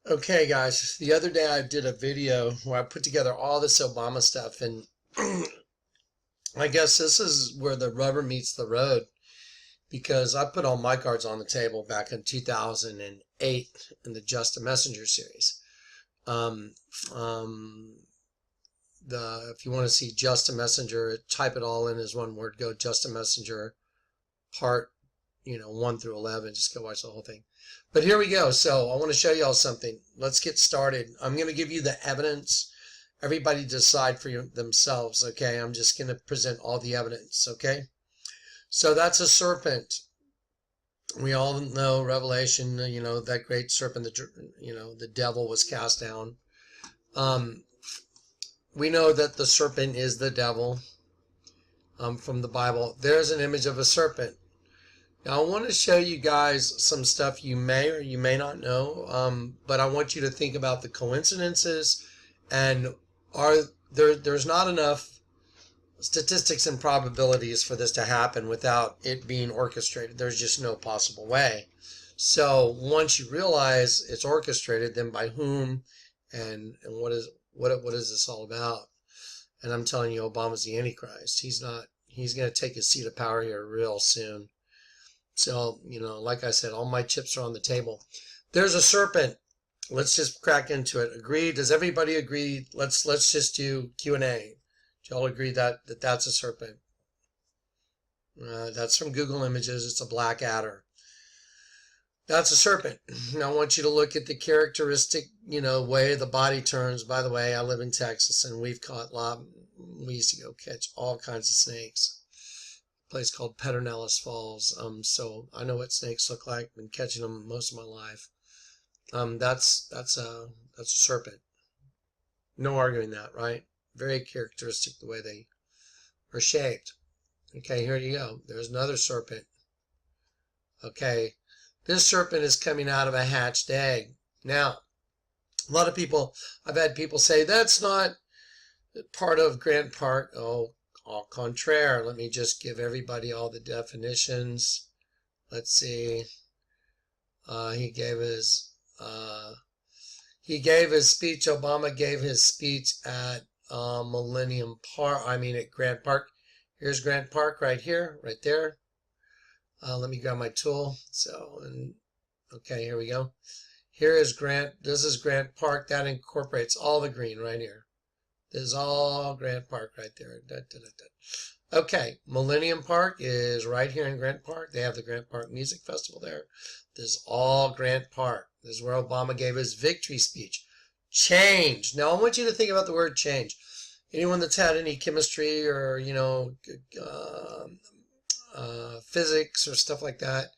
Okay, guys, the other day I did a video where I put together all this Obama stuff, and I guess this is where the rubber meets the road because I put all my cards on the table back in 2008 in the Just a Messenger series. Um, um, if you want to see Just a Messenger, type it all in as one word. Go Just a Messenger part 1 through 11. Just go watch the whole thing. But here we go. So I want to show y'all something. Let's get started. I'm going to give you the evidence. Everybody decide for themselves, okay? I'm just going to present all the evidence, okay? So that's a serpent. We all know Revelation, that great serpent, the devil was cast down. We know that the serpent is the devil from the Bible. There's an image of a serpent. Now, I want to show you guys some stuff you may or you may not know, but I want you to think about the coincidences, and there's not enough statistics and probabilities for this to happen without it being orchestrated. There's just no possible way. So once you realize it's orchestrated, then by whom and what is this all about? And I'm telling you, Obama's the Antichrist. He's going to take his seat of power here real soon. So, like I said, all my chips are on the table. There's a serpent. Let's just crack into it. Agree? Does everybody agree? Let's just do Q&A. Do y'all agree that that's a serpent? That's from Google Images. It's a black adder. That's a serpent. Now I want you to look at the characteristic, way the body turns. By the way, I live in Texas, and we used to go catch all kinds of snakes. Place called Pedernales Falls. So I know what snakes look like. Been catching them most of my life. That's a serpent. No arguing that, right? Very characteristic the way they are shaped. Okay, here you go. There's another serpent. Okay, this serpent is coming out of a hatched egg. Now, a lot of people, I've had people say that's not part of Grant Park. Oh, au contraire. Let me just give everybody all the definitions. Let's see. He gave his speech. Obama gave his speech at Millennium Park. At Grant Park. Here's Grant Park right here, right there. Let me grab my tool. Okay, here we go. Here is Grant. This is Grant Park. That incorporates all the green right here. This is all Grant Park right there. Okay, Millennium Park is right here in Grant Park. They have the Grant Park Music Festival there. This is all Grant Park. This is where Obama gave his victory speech. Change. Now, I want you to think about the word change. Anyone that's had any chemistry or, physics or stuff like that,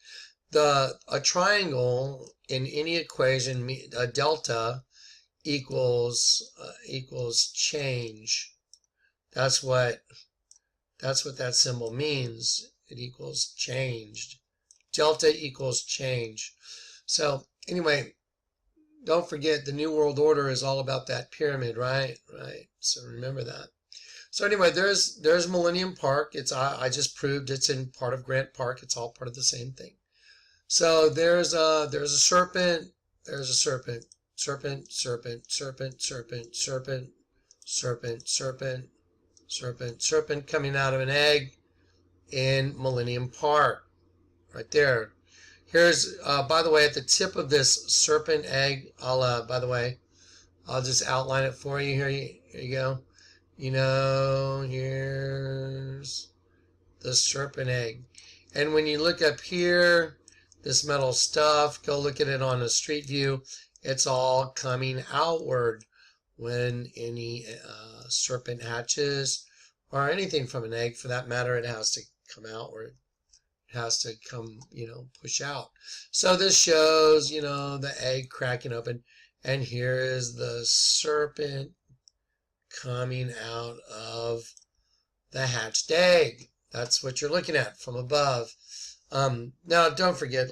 a triangle in any equation, a delta, equals change. That's what that symbol means. It equals changed. Delta equals change. So anyway, don't forget the New World Order is all about that pyramid, right? Right. So remember that. So anyway, there's Millennium Park. I just proved it's in part of Grant Park. It's all part of the same thing. So there's a serpent. There's a serpent. Serpent, serpent, serpent, serpent, serpent, serpent, serpent, serpent, serpent coming out of an egg in Millennium Park. Right there. Here's, by the way, at the tip of this serpent egg, I'll just outline it for you. Here you go. Here's the serpent egg. And when you look up here, this metal stuff, go look at it on a street view. It's all coming outward when any serpent hatches, or anything from an egg for that matter. It has to come outward. It has to come, push out. So this shows, the egg cracking open. And here is the serpent coming out of the hatched egg. That's what you're looking at from above. Now, don't forget,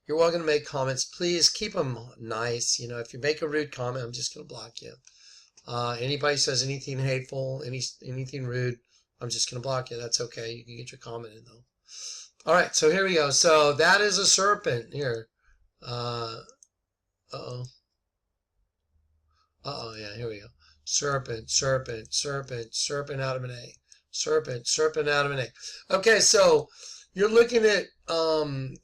you're welcome to make comments. Please keep them nice. If you make a rude comment, I'm just going to block you. Anybody says anything hateful, anything rude, I'm just going to block you. That's okay. You can get your comment in, though. All right, so here we go. So that is a serpent here. Uh-oh. Uh-oh, yeah, here we go. Serpent, serpent, serpent, serpent out of an egg. Serpent, serpent out of an egg. Okay, so you're looking at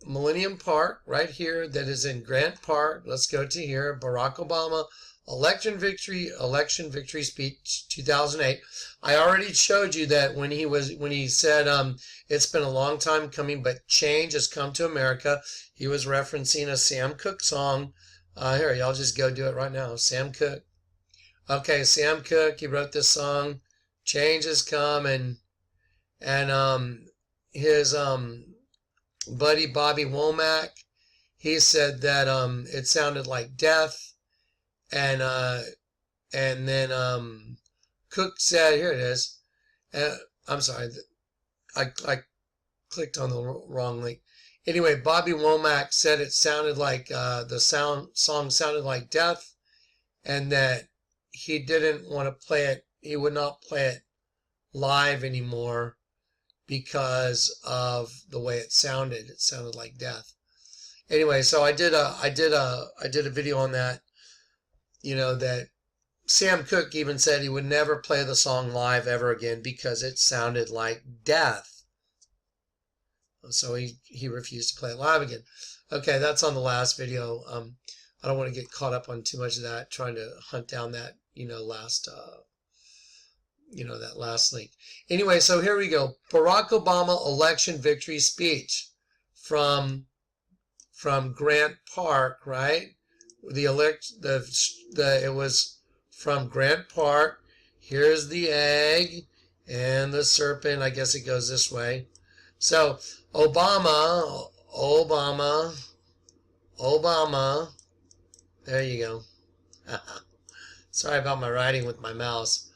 Millennium Park right here that is in Grant Park. Let's go to here. Barack Obama, election victory speech 2008. I already showed you that when he said it's been a long time coming, but change has come to America. He was referencing a Sam Cooke song. Here, y'all just go do it right now. Sam Cooke. Okay, Sam Cooke, he wrote this song, Change Has Come, and his buddy Bobby Womack, he said that it sounded like death, and then Cooke said, here it is. I'm sorry, I clicked on the wrong link. Anyway, Bobby Womack said it sounded like the song sounded like death, and that he didn't want to play it. He would not play it live anymore because of the way it sounded. It sounded like death. Anyway, so I did a video on that. You know, that Sam Cooke even said he would never play the song live ever again because it sounded like death. So he refused to play it live again. Okay, that's on the last video. I don't want to get caught up on too much of that, trying to hunt down that, last link. Anyway, so here we go. Barack Obama election victory speech from Grant Park, right? It was from Grant Park. Here's the egg and the serpent. I guess it goes this way. So Obama. There you go. Sorry about my writing with my mouse.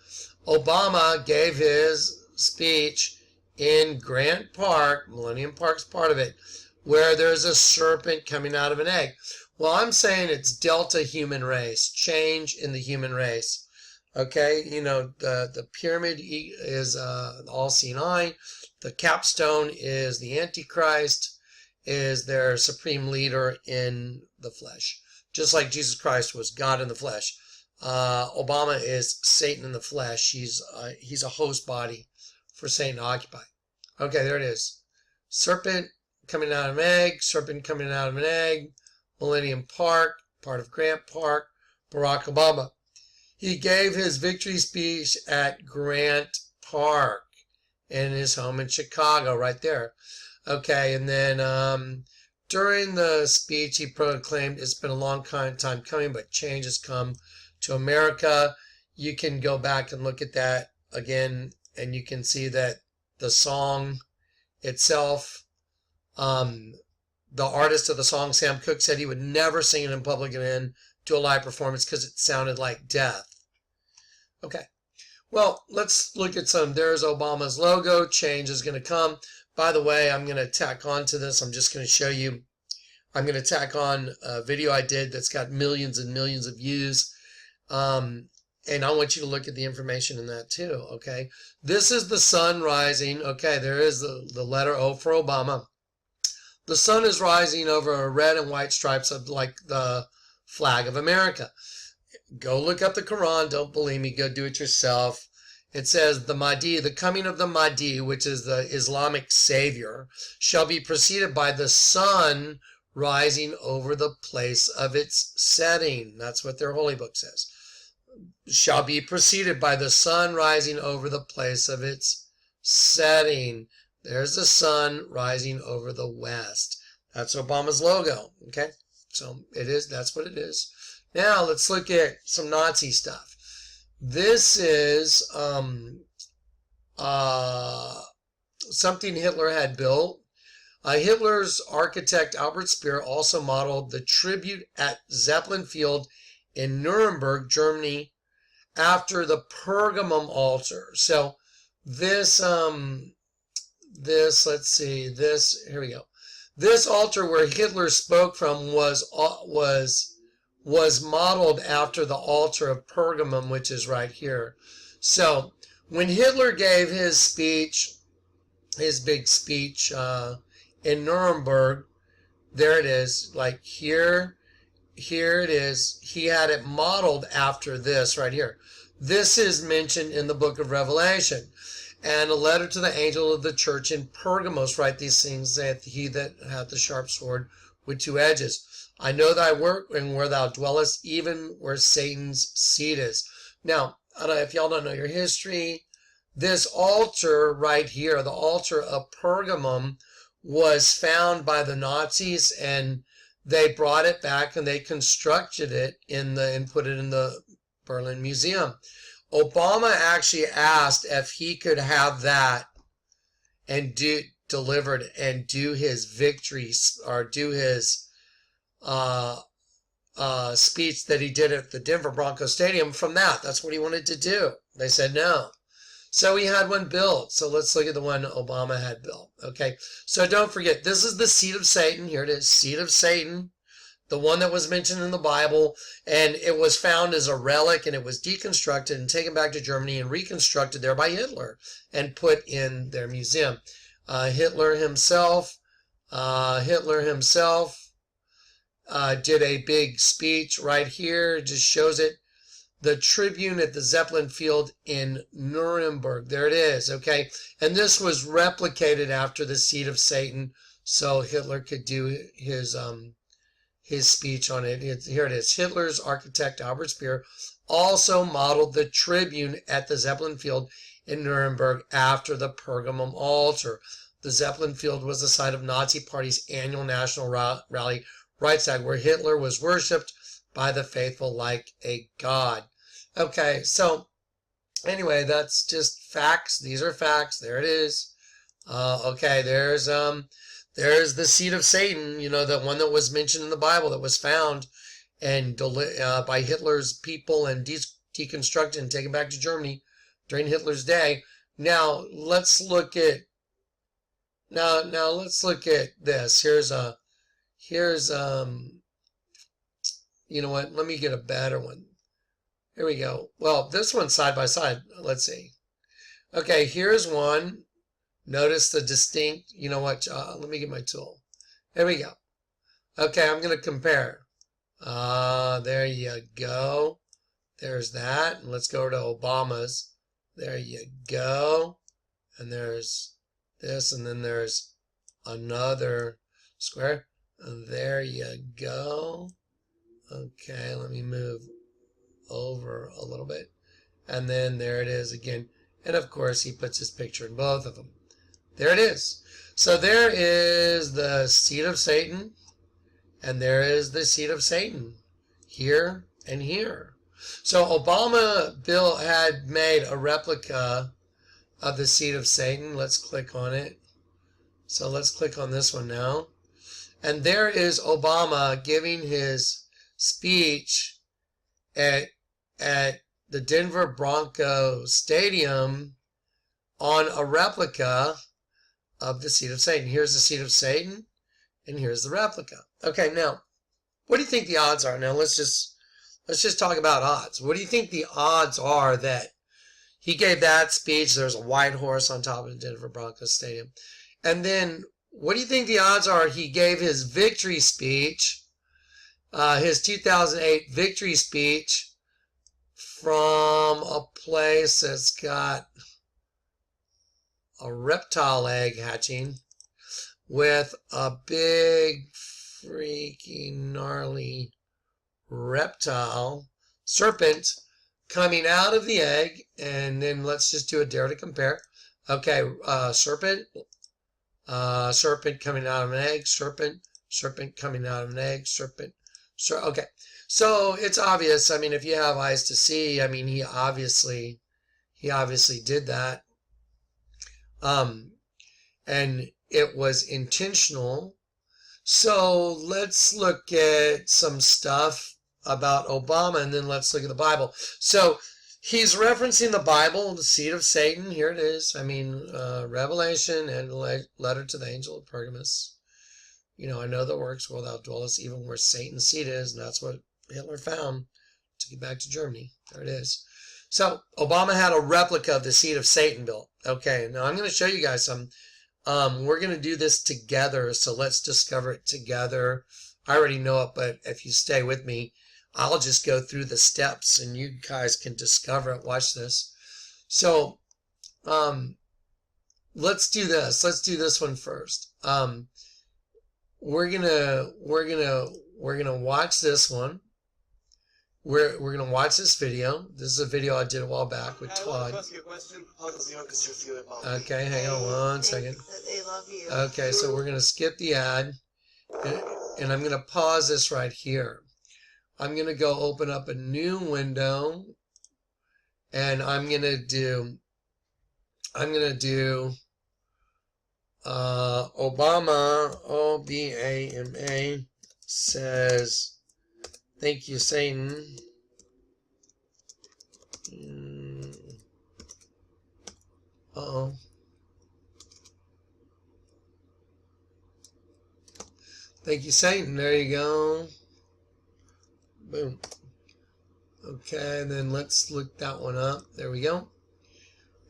Obama gave his speech in Grant Park, Millennium Park's part of it, where there's a serpent coming out of an egg. Well, I'm saying it's Delta human race, change in the human race. Okay, the pyramid is all-seeing eye. The capstone is the Antichrist, is their supreme leader in the flesh. Just like Jesus Christ was God in the flesh. Obama is Satan in the flesh. He's a host body for Satan to occupy. Okay, there it is. Serpent coming out of an egg. Serpent coming out of an egg. Millennium Park, part of Grant Park. Barack Obama. He gave his victory speech at Grant Park in his home in Chicago, right there. Okay, and then during the speech, he proclaimed it's been a long time coming, but change has come to America. You can go back and look at that again, and you can see that the song itself, the artist of the song, Sam Cooke, said he would never sing it in public again, do a live performance because it sounded like death. Okay, well, let's look at some. There's Obama's logo. Change is going to come. By the way, I'm going to tack on to this. I'm just going to show you. I'm going to tack on a video I did that's got millions and millions of views. And I want you to look at the information in that too, okay? This is the sun rising. Okay, there is the letter O for Obama. The sun is rising over red and white stripes of like the flag of America. Go look up the Quran. Don't believe me. Go do it yourself. It says the Mahdi, the coming of the Mahdi, which is the Islamic savior, shall be preceded by the sun rising over the place of its setting. That's what their holy book says. Shall be preceded by the sun rising over the place of its setting. There's the sun rising over the west. That's Obama's logo. Okay, so it is. That's what it is. Now let's look at some Nazi stuff. This is something Hitler had built. Hitler's architect Albert Speer also modeled the tribute at Zeppelin Field in Nuremberg, Germany, after the Pergamum altar. So this, let's see, here we go. This altar where Hitler spoke from was modeled after the altar of Pergamum, which is right here. So when Hitler gave his speech, his big speech in Nuremberg, there it is, like here here it is. He had it modeled after this right here. This is mentioned in the book of Revelation. And a letter to the angel of the church in Pergamos, write these things, saith he that hath the sharp sword with two edges. I know thy work and where thou dwellest, even where Satan's seat is. Now, I don't know if y'all don't know your history. This altar right here, the altar of Pergamum, was found by the Nazis, and they brought it back and they constructed it and put it in the Berlin Museum. Obama actually asked if he could have that and delivered and do his victory or do his speech that he did at the Denver Broncos Stadium from that. That's what he wanted to do. They said no. So he had one built. So let's look at the one Obama had built. Okay. So don't forget, this is the seat of Satan. Here it is, seat of Satan. The one that was mentioned in the Bible. And it was found as a relic, and it was deconstructed and taken back to Germany and reconstructed there by Hitler and put in their museum. Hitler himself did a big speech right here. It just shows it. The Tribune at the Zeppelin Field in Nuremberg. There it is, okay? And this was replicated after the seat of Satan, so Hitler could do his speech on it. Here it is. Hitler's architect, Albert Speer, also modeled the Tribune at the Zeppelin Field in Nuremberg after the Pergamum altar. The Zeppelin Field was the site of Nazi Party's annual national rally, Reichstag, where Hitler was worshipped by the faithful like a god. Okay, so anyway, that's just facts. These are facts. There it is. Okay, there's the seat of Satan, you know, the one that was mentioned in the Bible that was found and by Hitler's people and deconstructed and taken back to Germany during Hitler's day. Now let's look at this. Here's you know what? Let me get a better one. Here we go. Well, this one's side by side. Let's see. Okay, here's one. Notice the distinct, you know what? Let me get my tool. There we go. Okay, I'm going to compare. There you go. There's that. And let's go to Obama's. There you go. And there's this, and then there's another square. And there you go. Okay, let me move over a little bit. And then there it is again. And of course, he puts his picture in both of them. There it is. So there is the seat of Satan, and there is the seat of Satan, here and here. So Obama had made a replica of the seat of Satan. Let's click on it. So let's click on this one now. And there is Obama giving his speech at the Denver Broncos Stadium on a replica of the seat of Satan. Here's the seat of Satan, and here's the replica. Okay, now, what do you think the odds are? Now, let's just talk about odds. What do you think the odds are that he gave that speech? There's a white horse on top of the Denver Broncos Stadium. And then, what do you think the odds are he gave his victory speech, his 2008 victory speech, from a place that's got a reptile egg hatching with a big freaking gnarly reptile serpent coming out of the egg? And then let's just do a dare to compare. Okay, serpent coming out of an egg, serpent coming out of an egg, serpent. Okay, so it's obvious. I mean, if you have eyes to see, I mean, he obviously did that. And it was intentional. So let's look at some stuff about Obama, and then let's look at the Bible. So he's referencing the Bible, the seat of Satan. Here it is. I mean, Revelation and letter to the angel of Pergamos. You know, I know the works where thou dwellest, even where Satan's seat is, and that's what Hitler found to get back to Germany. There it is. So Obama had a replica of the seat of Satan built. Okay, now I'm going to show you guys some. We're going to do this together, so let's discover it together. I already know it, but if you stay with me, I'll just go through the steps and you guys can discover it. Watch this. So, let's do this. Let's do this one first. We're gonna watch this one. We're gonna watch this video. This is a video I did a while back with Todd. I want to ask you a question. How does the orchestra feel about me? Okay, hang on one second. They love you. Okay, so we're gonna skip the ad, and I'm gonna pause this right here. I'm gonna go open up a new window, and I'm gonna do Obama, O-B-A-M-A, says, thank you, Satan. Uh-oh. Thank you, Satan. There you go. Boom. Okay, and then let's look that one up. There we go.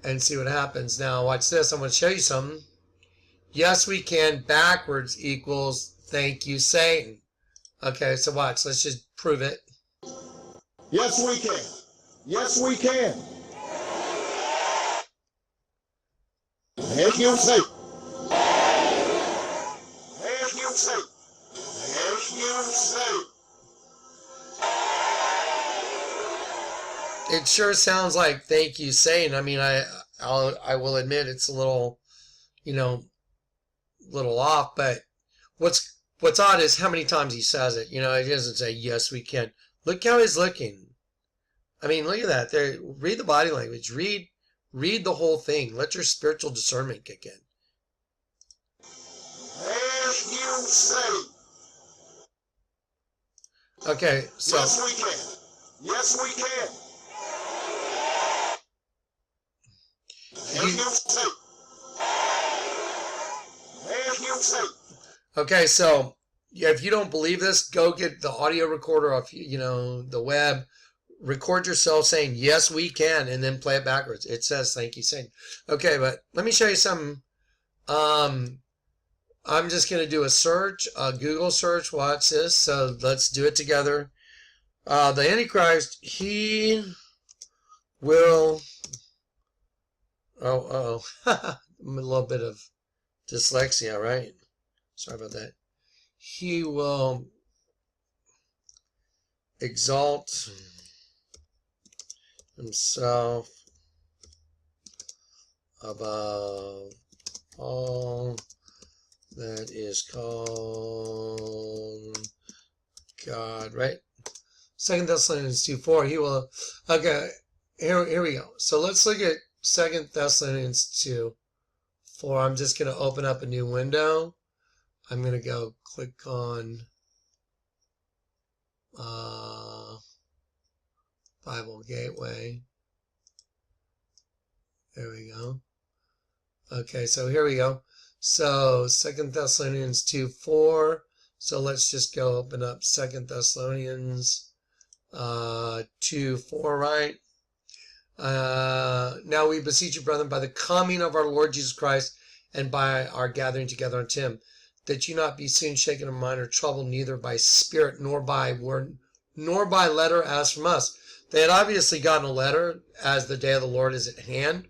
And see what happens. Now, watch this. I'm going to show you something. Yes, we can. Backwards equals thank you, Satan. Okay, so watch. Let's just prove it. Yes, we can. Yes, we can. Thank you, Satan. Thank you, Satan. Thank you, Satan. It sure sounds like thank you, Satan. I mean, I will admit it's a little, little off, but what's odd is how many times he says it. He doesn't say yes we can. Look how he's looking. I mean, look at that. There, read the body language. Read the whole thing. Let your spiritual discernment kick in. Thank you, Satan. Okay, so yes we can. Yes we can. Thank you, Satan. Thank you, Satan. Okay, so if you don't believe this, go get the audio recorder off, the web. Record yourself saying, yes, we can, and then play it backwards. It says, thank you, Satan. Okay, but let me show you something. I'm just going to do a search, a Google search. Watch this. So let's do it together. The Antichrist, he will... Oh, a little bit of dyslexia, right? Sorry about that. He will exalt himself above all that is called God, right? 2 Thessalonians 2:4. He will. Okay, here we go. So let's look at 2 Thessalonians 2:4. I'm just going to open up a new window. I'm going to go click on Bible Gateway. There we go. Okay, so here we go. So 2 Thessalonians 2:4. So let's just go open up 2 Thessalonians 2:4, right? Now we beseech you, brethren, by the coming of our Lord Jesus Christ and by our gathering together unto him, that you not be soon shaken in mind or troubled, neither by spirit, nor by word, nor by letter as from us. They had obviously gotten a letter, as the day of the Lord is at hand.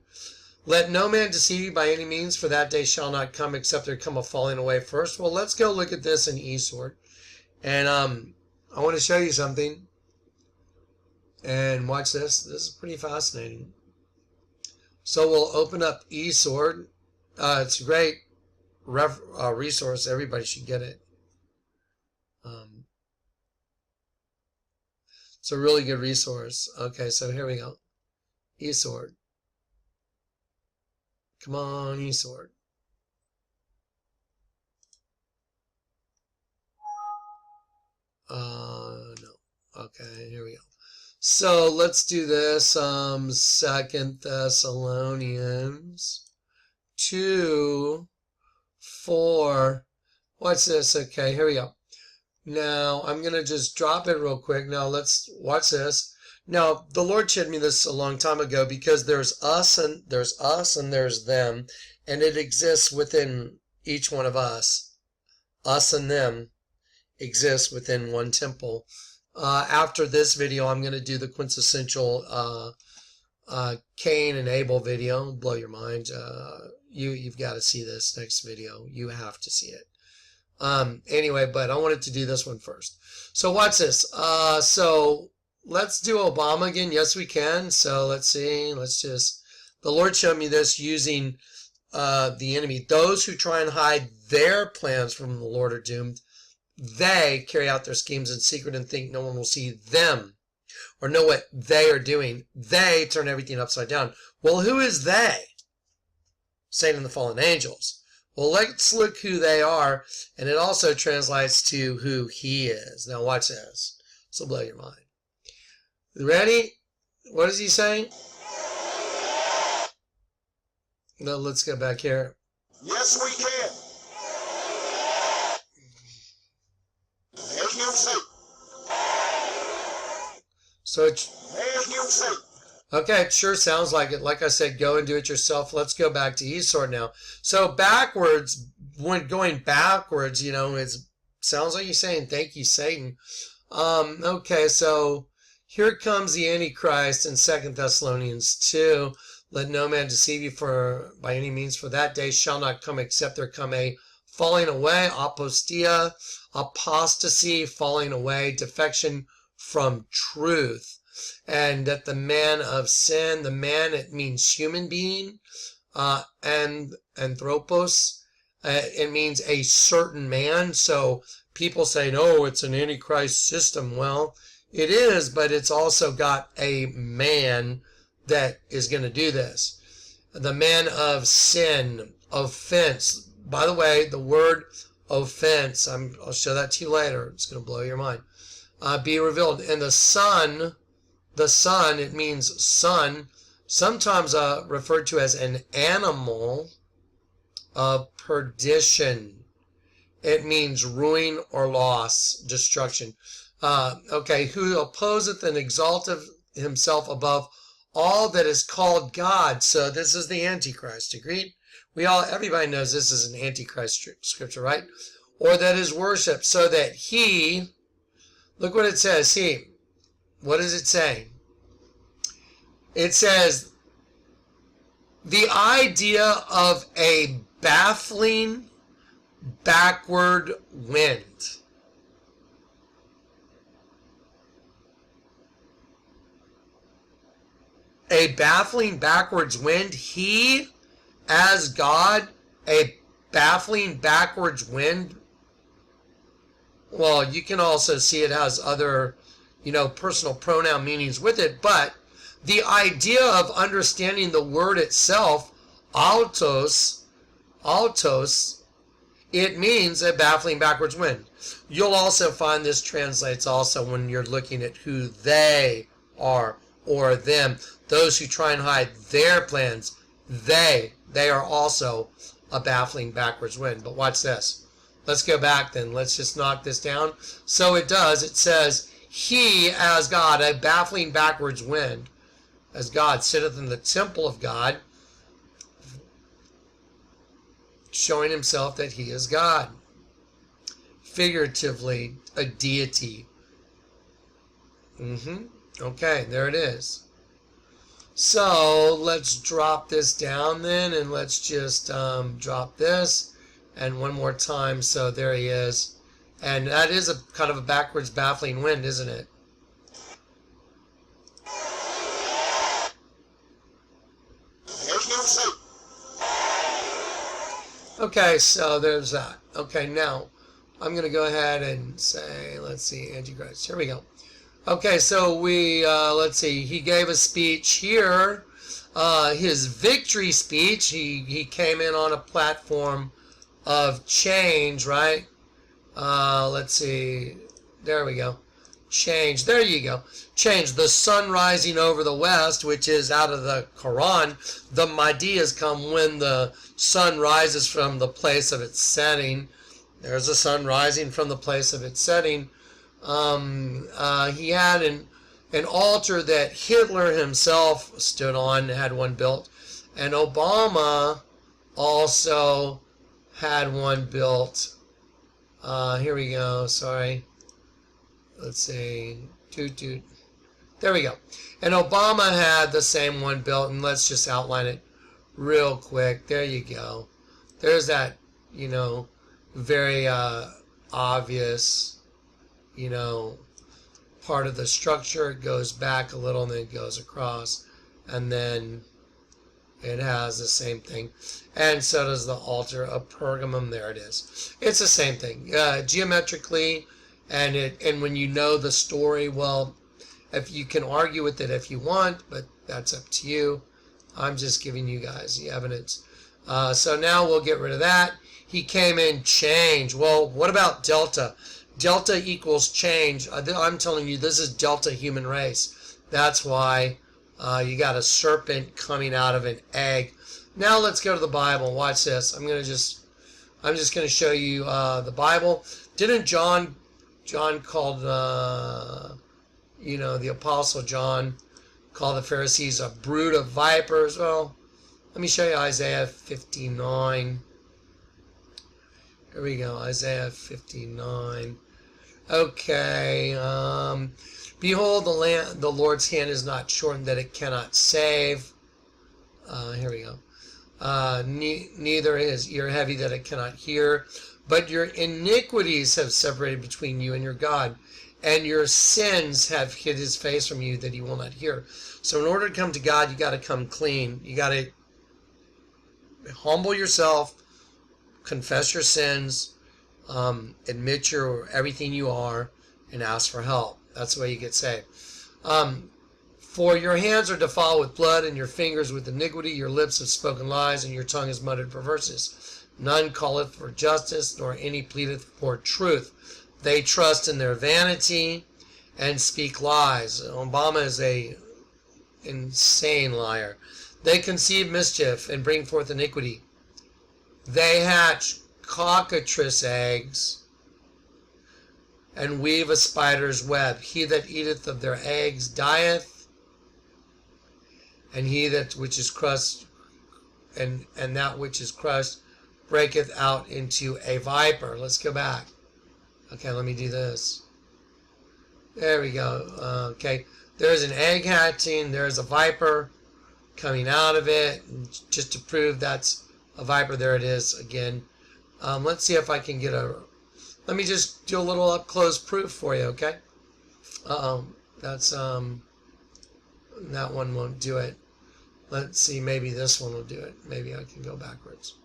Let no man deceive you by any means, for that day shall not come except there come a falling away first. Well, let's go look at this in eSword. And I want to show you something. And watch this. This is pretty fascinating. So we'll open up eSword. It's a great resource. Everybody should get it. It's a really good resource. Okay, so here we go. eSword. Come on, eSword. No. Okay, here we go. So let's do this. 2 Thessalonians 2:4. What's this? Okay, here we go. Now I'm gonna just drop it real quick. Now let's watch this. Now the Lord showed me this a long time ago, because there's us and there's them, and it exists within each one of us and them. exist within one temple. After this video, I'm going to do the quintessential Cain and Abel video. Blow your mind. You've got to see this next video. You have to see it. Anyway, but I wanted to do this one first. So watch this. So let's do Obama again. Yes, we can. So let's see. The Lord showed me this using the enemy. Those who try and hide their plans from the Lord are doomed. They carry out their schemes in secret and think no one will see them or know what they are doing. They turn everything upside down. Well, who is they? Satan and the fallen angels. Well, let's look who they are, and it also translates to who he is. Now watch this. This will blow your mind. Ready? What is he saying? No, let's go back here. Yes, we can. Make him say. So it's... Make him say. Okay, it sure sounds like it. Like I said, go and do it yourself. Let's go back to Esau now. So backwards, when going backwards, you know, it sounds like you're saying, thank you, Satan. Okay, so here comes the Antichrist in 2 Thessalonians 2. Let no man deceive you by any means, for that day shall not come except there come a falling away, apostia, apostasy, falling away, defection from truth. And that the man of sin, the man, it means human being, and anthropos, it means a certain man. So people say, no, it's an Antichrist system. Well, it is, but it's also got a man that is going to do this. The man of sin, offense. By the way, the word offense, I'll show that to you later. It's going to blow your mind. Be revealed. And the son, it means son, sometimes referred to as an animal of perdition. It means ruin or loss, destruction. Okay, who opposeth and exalteth himself above all that is called God. So this is the Antichrist, agreed? Everybody knows this is an Antichrist scripture, right? Or that is worship, so that he, look what it says, what is it saying? It says, the idea of a baffling backward wind. A baffling backwards wind. He, as God, a baffling backwards wind. Well, you can also see it has other, personal pronoun meanings with it, but the idea of understanding the word itself, altos, it means a baffling backwards wind. You'll also find this translates also when you're looking at who they are or them. Those who try and hide their plans, they are also a baffling backwards wind. But watch this. Let's go back then. Let's just knock this down. So it says, he as God, a baffling backwards wind, as God sitteth in the temple of God, showing himself that he is God. Figuratively, a deity. Okay, there it is. So let's drop this down then, and let's just drop this, and one more time. So there he is, and that is a kind of a backwards baffling wind, isn't it? Okay, so there's that. Okay, now I'm going to go ahead and say, let's see, Antichrist. Here we go. Okay, so let's see, he gave a speech here, his victory speech. He came in on a platform of change, right? Let's see, there we go. Change, there you go. Change, the sun rising over the west, which is out of the Quran. The Mahdi has come when the sun rises from the place of its setting. There's the sun rising from the place of its setting. He had an altar that Hitler himself stood on, had one built, and Obama also had one built Here we go. Sorry. Let's see. There we go. And Obama had the same one built, and let's just outline it real quick. There you go. There's that, very obvious, part of the structure. It goes back a little and then it goes across, and then it has the same thing. And so does the altar of Pergamum. There it is. It's the same thing geometrically, and when you know the story, well, if you can argue with it if you want, but that's up to you. I'm just giving you guys the evidence. So now we'll get rid of that. He came in change. Well, what about delta? Delta equals change. I'm telling you, this is delta human race. That's why you got a serpent coming out of an egg. Now let's go to the Bible. Watch this. I'm just going to show you the Bible. Didn't John called the Apostle John called the Pharisees a brood of vipers? Well, let me show you Isaiah 59. Here we go, Isaiah 59. Okay. Behold, the Lord's hand is not shortened that it cannot save. Here we go. Neither is ear heavy that it cannot hear. But your iniquities have separated between you and your God, and your sins have hid his face from you that he will not hear. So in order to come to God, you got to come clean. You got to humble yourself, confess your sins, admit everything you are, and ask for help. That's the way you get saved. For your hands are defiled with blood, and your fingers with iniquity. Your lips have spoken lies, and your tongue has muttered perverseness. None calleth for justice, nor any pleadeth for truth. They trust in their vanity and speak lies. Obama is a insane liar. They conceive mischief and bring forth iniquity. They hatch cockatrice eggs and weave a spider's web. He that eateth of their eggs dieth, and he that which is crushed, and that which is crushed breaketh out into a viper. Let's go back. Okay, let me do this. There we go. Okay, there's an egg hatching. There's a viper coming out of it. And just to prove that's a viper, there it is again. Let's see if I can get let me just do a little up close proof for you, okay? That's that one won't do it. Let's see, maybe this one will do it. Maybe I can go backwards.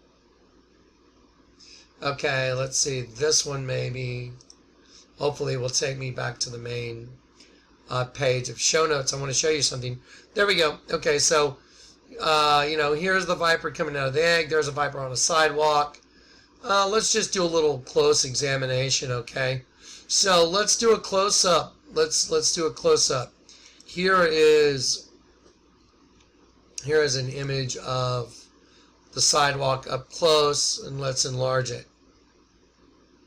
Okay, let's see, this one maybe, hopefully will take me back to the main page of show notes. I want to show you something. There we go. Okay, so, here's the viper coming out of the egg. There's a viper on a sidewalk. Let's just do a little close examination, okay? So let's do a close-up. Let's do a close-up. Here is an image of the sidewalk up close, and let's enlarge it.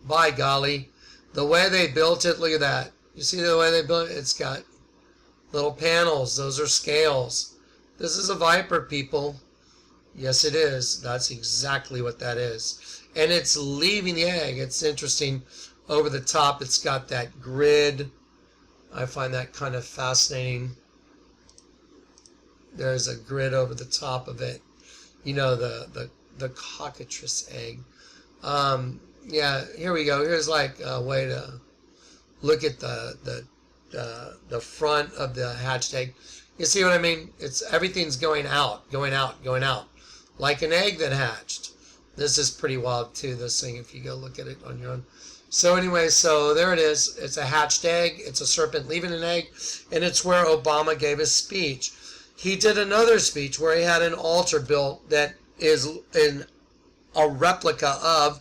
By golly, the way they built it, look at that. You see the way they built it? It's got little panels. Those are scales. This is a viper, people. Yes, it is. That's exactly what that is. And it's leaving the egg. It's interesting. Over the top, it's got that grid. I find that kind of fascinating. There's a grid over the top of it. The cockatrice egg. Yeah, here we go. Here's like a way to look at the front of the hatched egg. You see what I mean? Everything's going out, like an egg that hatched. This is pretty wild too, this thing, if you go look at it on your own. So anyway, so there it is. It's a hatched egg. It's a serpent leaving an egg, and it's where Obama gave his speech. He did another speech where he had an altar built that is a replica of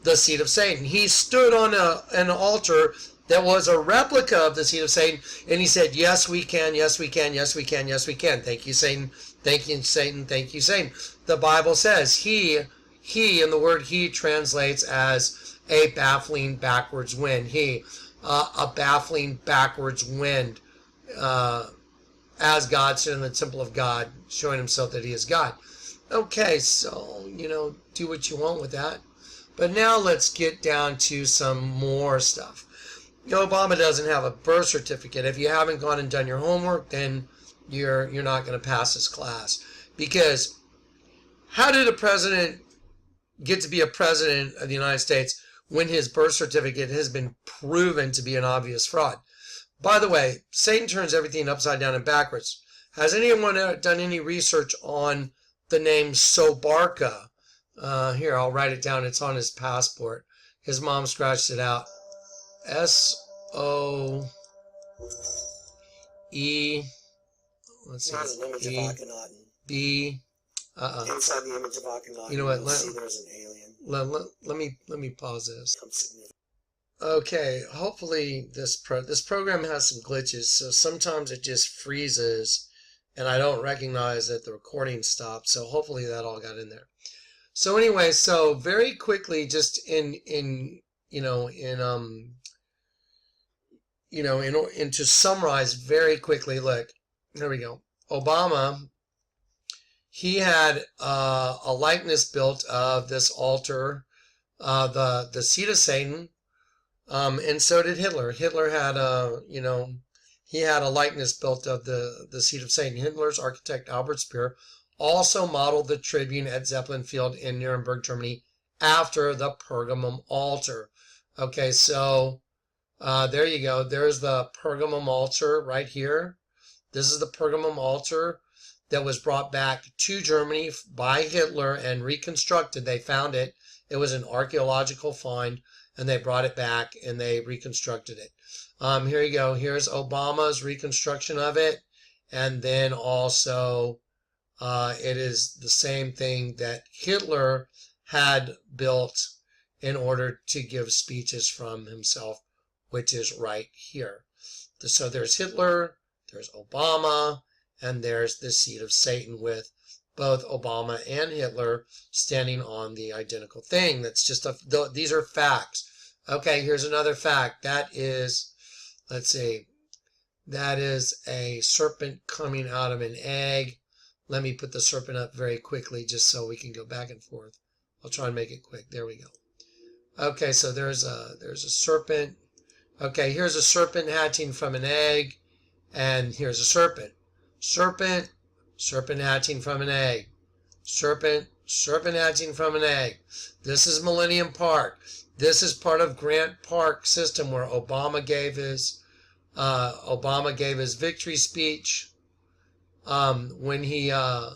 the seed of Satan. He stood on an altar that was a replica of the seed of Satan, and he said, yes, we can, yes, we can, yes, we can, yes, we can. Thank you, Satan. Thank you, Satan. Thank you, Satan. The Bible says he, and the word he translates as a baffling backwards wind. A baffling backwards wind, as God stood in the temple of God, showing himself that he is God. Okay, so, do what you want with that. But now let's get down to some more stuff. Obama doesn't have a birth certificate. If you haven't gone and done your homework, then you're not going to pass this class. Because how did a president get to be a president of the United States when his birth certificate has been proven to be an obvious fraud? By the way, Satan turns everything upside down and backwards. Has anyone done any research on the name Sobarka? Here, I'll write it down. It's on his passport. His mom scratched it out. S-O-E. Let's see. There's an image of Akhenaten. B. Inside the image of Akhenaten, you know what? see there's an alien. Let me pause this. Okay, hopefully this program has some glitches, so sometimes it just freezes and I don't recognize that the recording stopped, so hopefully that all got in there. So anyway, so very quickly, just and to summarize very quickly, look, here we go. Obama, he had a likeness built of this altar, the seat of Satan, and so did Hitler. Hitler had he had a likeness built of the seat of Satan. Hitler's architect Albert Speer also modeled the tribune at Zeppelin Field in Nuremberg, Germany, after the Pergamum altar. Okay, so there you go. There's the Pergamum altar right here. This is the Pergamum altar that was brought back to Germany by Hitler and reconstructed. They found it. It was an archaeological find, and they brought it back and they reconstructed it. Here you go. Here's Obama's reconstruction of it. And then also it is the same thing that Hitler had built in order to give speeches from himself, which is right here. So there's Hitler, there's Obama, and there's the seat of Satan with both Obama and Hitler standing on the identical thing. That's just these are facts. Okay, here's another fact. That is, let's see, that is a serpent coming out of an egg. Let me put the serpent up very quickly just so we can go back and forth. I'll try and make it quick. There we go. Okay, so there's a serpent. Okay, here's a serpent hatching from an egg, and here's a serpent. Serpent hatching from an egg. Serpent hatching from an egg. This is Millennium Park. This is part of Grant Park system where Obama gave his victory speech when he won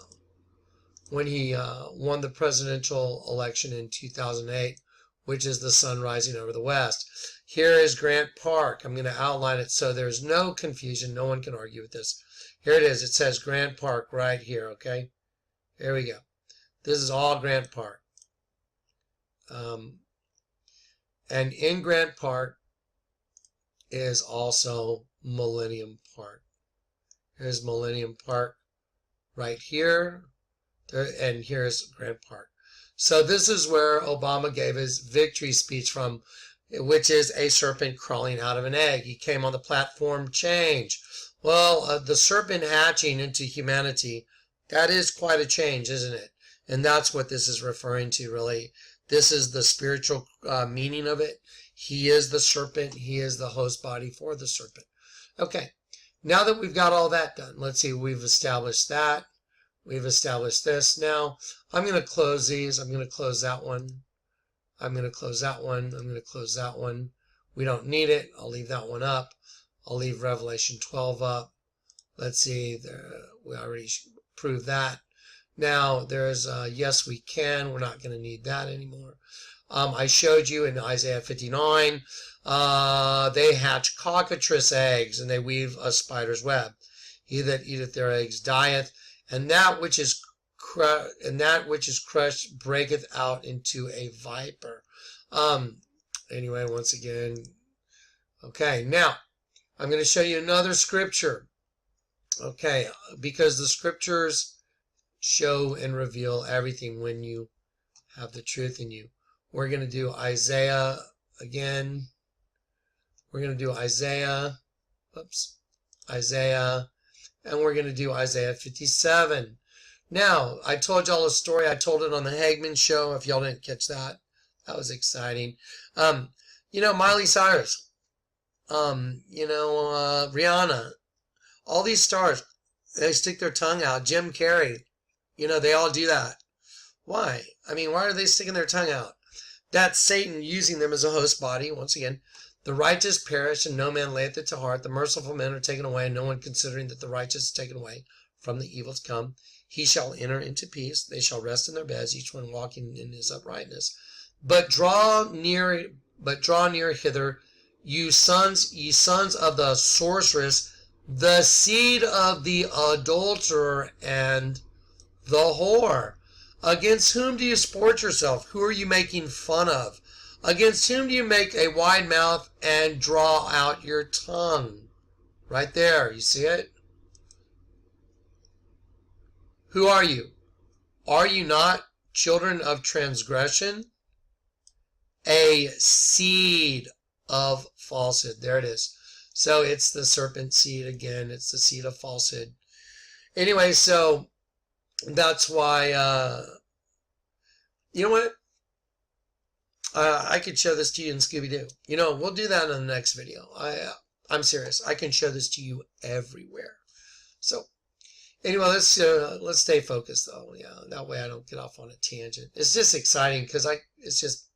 the presidential election in 2008, which is the sun rising over the west. Here is Grant Park. I'm going to outline it so there's no confusion. No one can argue with this. Here it is. It says Grant Park right here, okay? Here we go. This is all Grant Park. And in Grant Park is also Millennium Park. Here's Millennium Park right here. There, and here's Grant Park. So this is where Obama gave his victory speech from, which is a serpent crawling out of an egg. He came on the platform change. Well, the serpent hatching into humanity, that is quite a change, isn't it? And that's what this is referring to, really. This is the spiritual meaning of it. He is the serpent. He is the host body for the serpent. Okay, now that we've got all that done, let's see, we've established that. We've established this. Now, I'm going to close these. I'm going to close that one. I'm going to close that one. I'm going to close that one. We don't need it. I'll leave that one up. I'll leave Revelation 12 up. Let's see. We already proved that. Now, there's yes, we can. We're not going to need that anymore. I showed you in Isaiah 59, they hatch cockatrice eggs, and they weave a spider's web. He that eateth their eggs dieth, and that which is crushed breaketh out into a viper. Anyway, once again, okay. Now, I'm going to show you another scripture. Okay, because the scriptures show and reveal everything when you have the truth in you. We're going to do Isaiah again. We're going to do Isaiah, and we're going to do Isaiah 57. Now, I told y'all a story. I told it on the Hagman show. If y'all didn't catch that, That was exciting. Miley Cyrus, Rihanna, all these stars, they stick their tongue out. Jim Carrey, they all do that. Why? Why are they sticking their tongue out? That's Satan using them as a host body. Once again, the righteous perish and no man layeth it to heart. The merciful men are taken away and no one considering that the righteous is taken away from the evil to come. He shall enter into peace. They shall rest in their beds, each one walking in his uprightness. But draw near hither, ye sons of the sorceress, the seed of the adulterer and the whore. Against whom do you sport yourself? Who are you making fun of? Against whom do you make a wide mouth and draw out your tongue? Right there, you see it? Who are you? Are you not children of transgression? A seed of falsehood. There it is. So it's the serpent seed again. It's the seed of falsehood. Anyway, so that's why, you know what? I could show this to you in Scooby-Doo. We'll do that in the next video. I'm serious. I can show this to you everywhere. So anyway, let's stay focused though. Yeah, that way I don't get off on a tangent. It's just exciting because it's just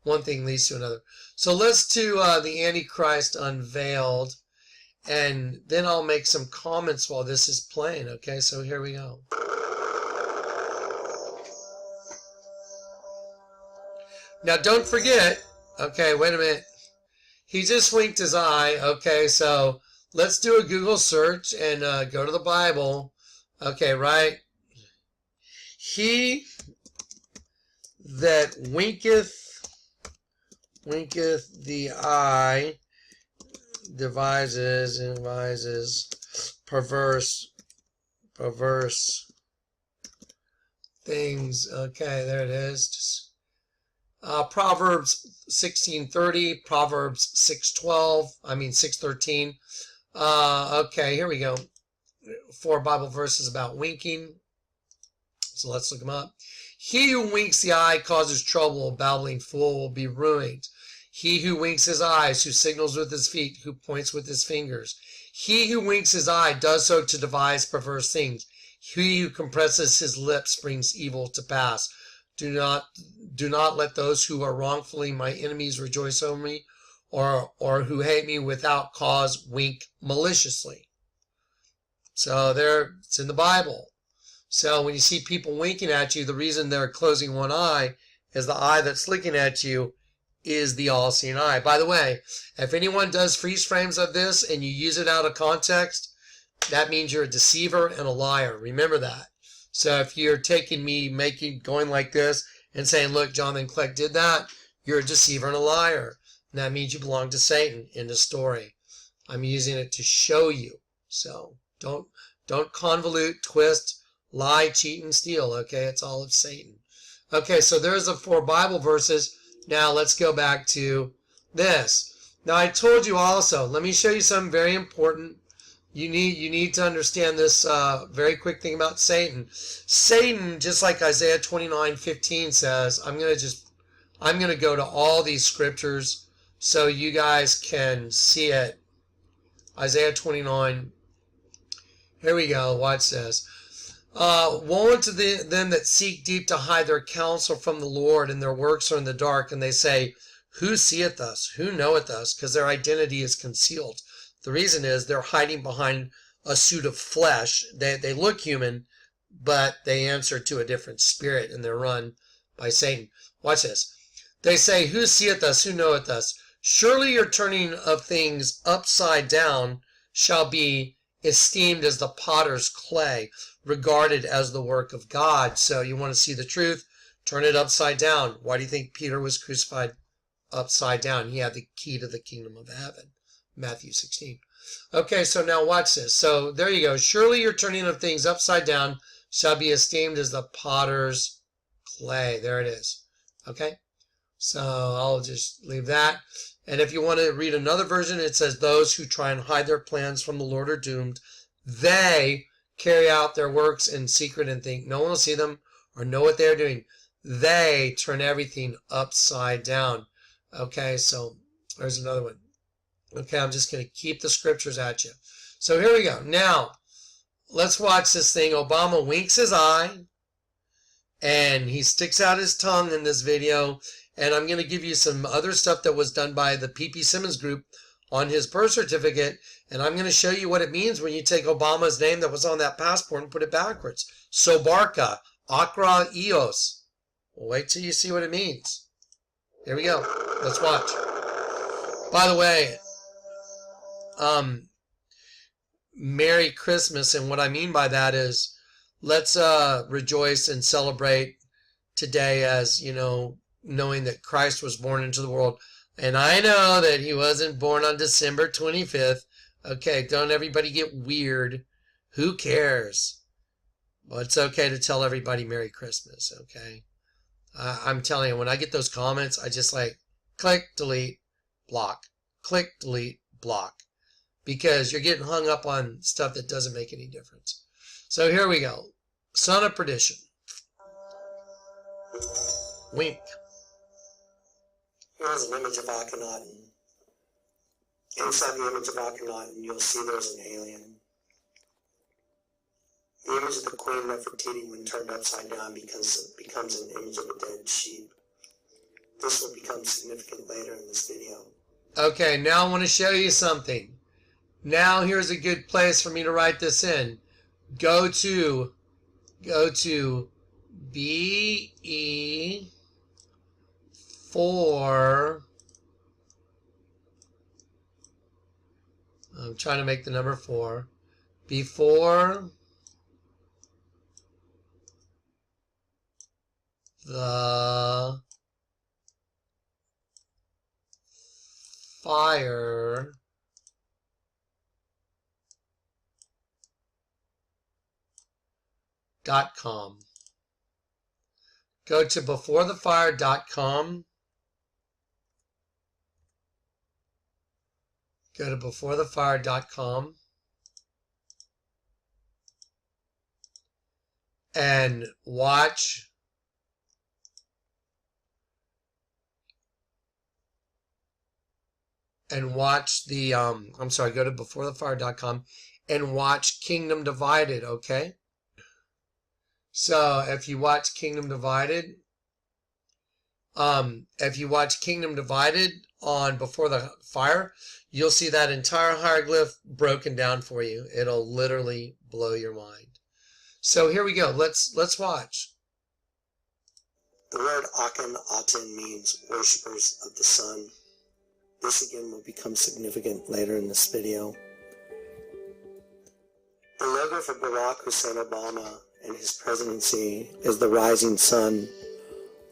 one thing leads to another. So let's do the Antichrist unveiled, and then I'll make some comments while this is playing. Okay, so here we go. Now don't forget, okay, wait a minute. He just winked his eye. Okay, so let's do a Google search and go to the Bible. Okay, right? He that winketh the eye devises perverse things. Okay, there it is. Just Proverbs 16:30, Proverbs 6:13. Okay, here we go. 4 Bible verses about winking. So let's look them up. He who winks the eye causes trouble. A babbling fool will be ruined. He who winks his eyes, who signals with his feet, who points with his fingers. He who winks his eye does so to devise perverse things. He who compresses his lips brings evil to pass. Do not let those who are wrongfully my enemies rejoice over me, or who hate me without cause wink maliciously. So there, it's in the Bible. So when you see people winking at you, the reason they're closing one eye is the eye that's looking at you is the all-seeing eye. By the way, if anyone does freeze frames of this and you use it out of context, that means you're a deceiver and a liar. Remember that. So if you're taking me, going like this and saying, look, Jonathan KLECK did that, you're a deceiver and a liar. And that means you belong to Satan in the story. I'm using it to show you. So don't convolute, twist, lie, cheat, and steal. Okay, it's all of Satan. Okay, so there's the 4 Bible verses. Now let's go back to this. Now I told you also, let me show you something very important. You need to understand this very quick thing about Satan. Satan, just like Isaiah 29:15 says, I'm going to go to all these scriptures so you guys can see it. Isaiah 29. Here we go. Watch this. Woe unto them that seek deep to hide their counsel from the Lord, and their works are in the dark, and they say, who seeth us? Who knoweth us? Because their identity is concealed. The reason is they're hiding behind a suit of flesh. They look human, but they answer to a different spirit, and they're run by Satan. Watch this. They say, who seeth us? Who knoweth us? Surely your turning of things upside down shall be esteemed as the potter's clay, regarded as the work of God. So you want to see the truth? Turn it upside down. Why do you think Peter was crucified upside down? He had the key to the kingdom of heaven. Matthew 16. Okay, so now watch this. So there you go. Surely your turning of things upside down shall be esteemed as the potter's clay. There it is. Okay, so I'll just leave that. And if you want to read another version, it says, those who try and hide their plans from the Lord are doomed. They carry out their works in secret and think no one will see them or know what they are doing. they turn everything upside down. Okay, so there's another one. Okay, I'm just going to keep the scriptures at you. So here we go. Now, let's watch this thing. Obama winks his eye, and he sticks out his tongue in this video. And I'm going to give you some other stuff that was done by the P.P. Simmons group on his birth certificate. And I'm going to show you what it means when you take Obama's name that was on that passport and put it backwards. Sobarka, Akra Eos. Well, wait till you see what it means. Here we go. Let's watch. By the way, Merry Christmas. And what I mean by that is, let's rejoice and celebrate today as, you know, knowing that Christ was born into the world. And I know that he wasn't born on December 25th. Okay, don't everybody get weird. Who cares? Well, it's okay to tell everybody Merry Christmas, okay? I'm telling you, when I get those comments, I just like click, delete, block. Click, delete, block. Because you're getting hung up on stuff that doesn't make any difference. So here we go. Son of perdition. Wink. Here's an image of Akhenaten. Inside the image of Akhenaten, you'll see there's an alien. The image of the Queen Nefertiti, when turned upside down, because it becomes an image of a dead sheep. This will become significant later in this video. Okay, now I want to show you something. Now here's a good place for me to write this in. Go to BE4. I'm trying to make the number 4. Before the fire .com. Go to beforethefire.com. Go to beforethefire.com and watch the go to beforethefire.com and watch Kingdom Divided, okay? So if you watch Kingdom Divided, on Before the Fire, you'll see that entire hieroglyph broken down for you. It'll literally blow your mind. So here we go. Let's watch. The word Akhenaten means worshippers of the sun. This again will become significant later in this video. The logo for Barack Hussein Obama and his presidency is the rising sun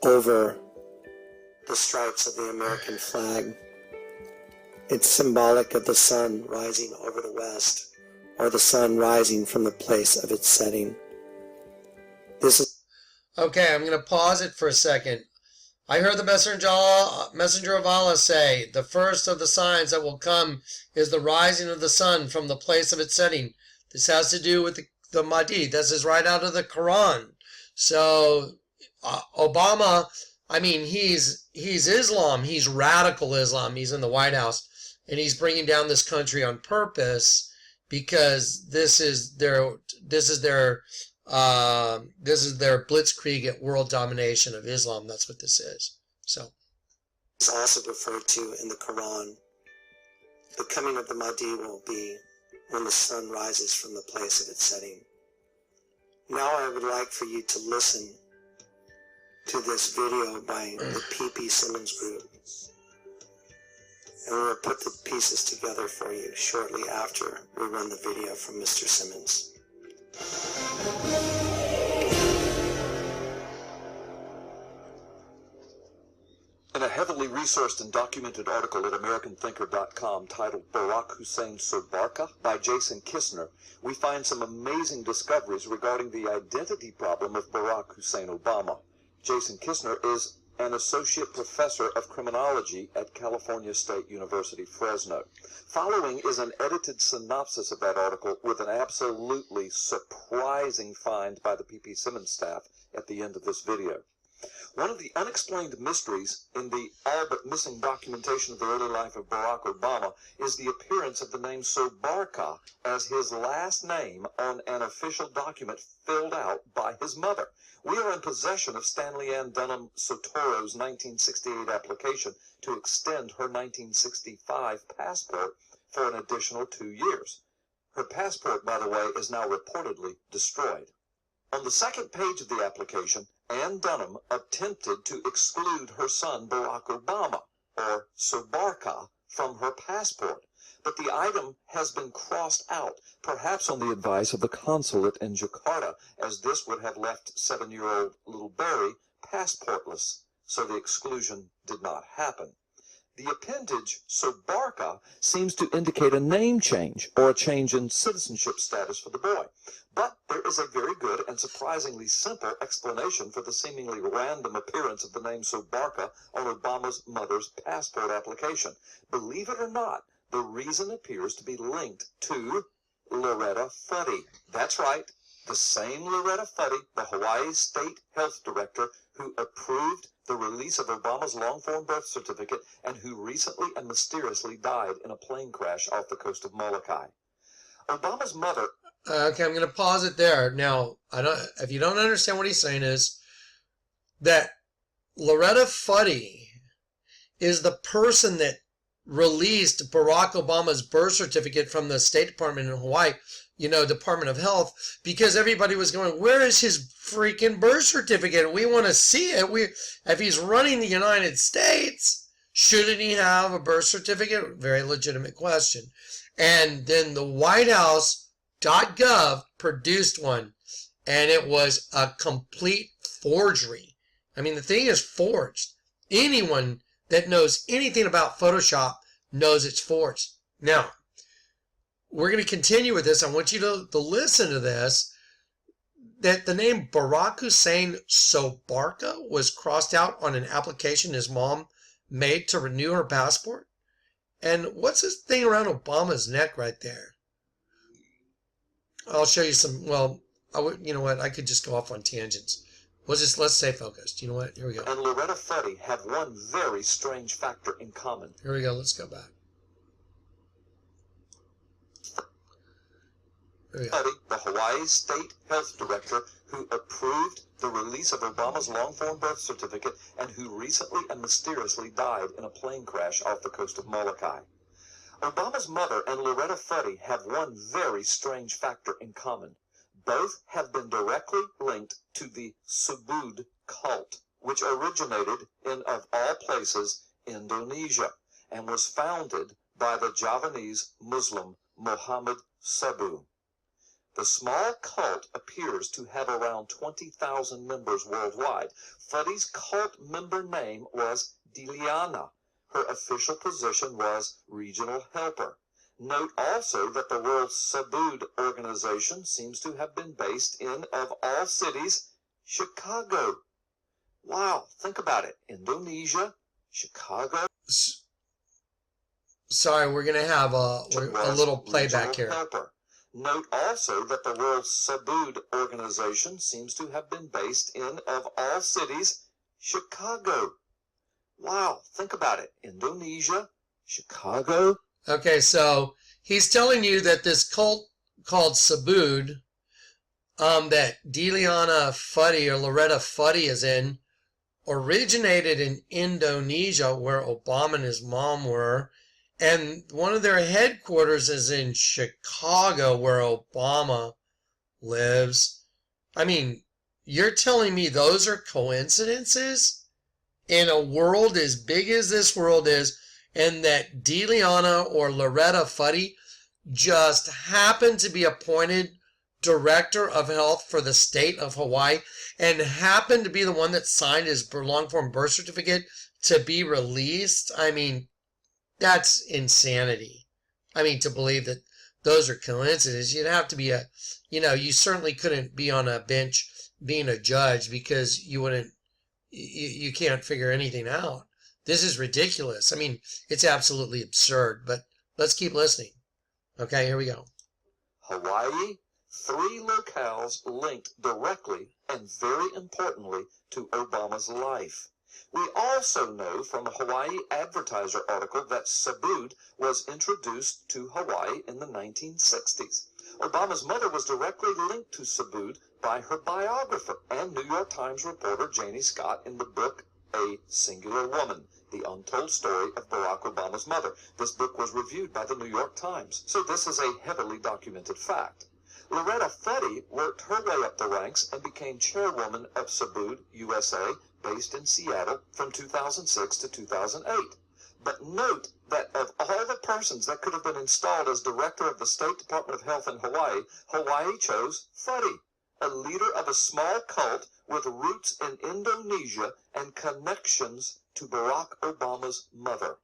over the stripes of the American flag. It's symbolic of the sun rising over the west, or the sun rising from the place of its setting. This is okay. I'm going to pause it for a second. I heard the messenger of Allah say, the first of the signs that will come is the rising of the sun from the place of its setting. This has to do with the Mahdi. This is right out of the Quran. So Obama, I mean, he's Islam. He's radical Islam. He's in the White House, and he's bringing down this country on purpose because this is their blitzkrieg at world domination of Islam. That's what this is. So it's also referred to in the Quran. The coming of the Mahdi will be when the sun rises from the place of its setting. Now I would like for you to listen to this video by the P.P. Simmons group. And we'll put the pieces together for you shortly after we run the video from Mr. Simmons. In a heavily resourced and documented article at AmericanThinker.com titled Barack Hussein Sobarka by Jason Kistner, we find some amazing discoveries regarding the identity problem of Barack Hussein Obama. Jason Kistner is an associate professor of criminology at California State University, Fresno. Following is an edited synopsis of that article with an absolutely surprising find by the P.P. Simmons staff at the end of this video. One of the unexplained mysteries in the all but missing documentation of the early life of Barack Obama is the appearance of the name Sobarka as his last name on an official document filled out by his mother. We are in possession of Stanley Ann Dunham Sotoro's 1968 application to extend her 1965 passport for an additional 2 years. Her passport, by the way, is now reportedly destroyed. On the second page of the application, Ann Dunham attempted to exclude her son Barack Obama, or Sobarka, from her passport, but the item has been crossed out, perhaps on the advice of the consulate in Jakarta, as this would have left 7-year-old little Barry passportless, so the exclusion did not happen. The appendage Sobarka seems to indicate a name change or a change in citizenship status for the boy. But there is a very good and surprisingly simple explanation for the seemingly random appearance of the name Sobarka on Obama's mother's passport application. Believe it or not, the reason appears to be linked to Loretta Fuddy. That's right, the same Loretta Fuddy, the Hawaii State Health Director, who approved the release of Obama's long-form birth certificate and who recently and mysteriously died in a plane crash off the coast of Molokai. Obama's mother... Okay, I'm going to pause it there. Now, if you don't understand what he's saying is that Loretta Fuddy is the person that released Barack Obama's birth certificate from the State Department in Hawaii, Department of Health, because everybody was going, where is his freaking birth certificate? We want to see it. If he's running the United States, shouldn't he have a birth certificate? Very legitimate question. And then the White House.gov produced one, and it was a complete forgery. I mean, the thing is forged. Anyone that knows anything about Photoshop knows it's forged. Now, we're going to continue with this. I want you to listen to this, that the name Barack Hussein Sobarka was crossed out on an application his mom made to renew her passport. And what's this thing around Obama's neck right there? I'll show you some, you know what, I could just go off on tangents. Let's stay focused. You know what, here we go. And Loretta Fuddy have one very strange factor in common. Here we go, let's go back. Fuddy, the Hawaii State Health Director, who approved the release of Obama's long-form birth certificate and who recently and mysteriously died in a plane crash off the coast of Molokai. Obama's mother and Loretta Fuddy have one very strange factor in common. Both have been directly linked to the Subud cult, which originated in, of all places, Indonesia, and was founded by the Javanese Muslim Muhammad Sabu. The small cult appears to have around 20,000 members worldwide. Fuddy's cult member name was Diliana. Her official position was regional helper. Note also that the World Subud organization seems to have been based in, of all cities, Chicago. Wow, think about it. Indonesia, Chicago. Sorry, we're going to have a little playback here. Helper. Note also that the World Subud organization seems to have been based in, of all cities, Chicago. Wow, think about it. Indonesia, Chicago. Okay, so he's telling you that this cult called Subud, that Diliana Fuddy or Loretta Fuddy is in, originated in Indonesia, where Obama and his mom were, and one of their headquarters is in Chicago, where Obama lives. I mean, you're telling me those are coincidences in a world as big as this world is, and that Diliana or Loretta Fuddy just happened to be appointed director of health for the state of Hawaii and happened to be the one that signed his long-form birth certificate to be released? I mean, that's insanity. I mean, to believe that those are coincidences. You'd have to be you certainly couldn't be on a bench being a judge because you can't figure anything out. This is ridiculous. I mean, it's absolutely absurd, but let's keep listening. Okay, here we go. Hawaii, 3 locales linked directly and very importantly to Obama's life. We also know from a Hawaii Advertiser article that Subud was introduced to Hawaii in the 1960s. Obama's mother was directly linked to Subud by her biographer and New York Times reporter Janie Scott in the book A Singular Woman, The Untold Story of Barack Obama's Mother. This book was reviewed by the New York Times, so this is a heavily documented fact. Loretta Fetty worked her way up the ranks and became chairwoman of Subud USA, based in Seattle, from 2006 to 2008. But note that of all the persons that could have been installed as director of the State Department of Health in Hawaii, Hawaii chose Fetty, a leader of a small cult with roots in Indonesia and connections to Barack Obama's mother.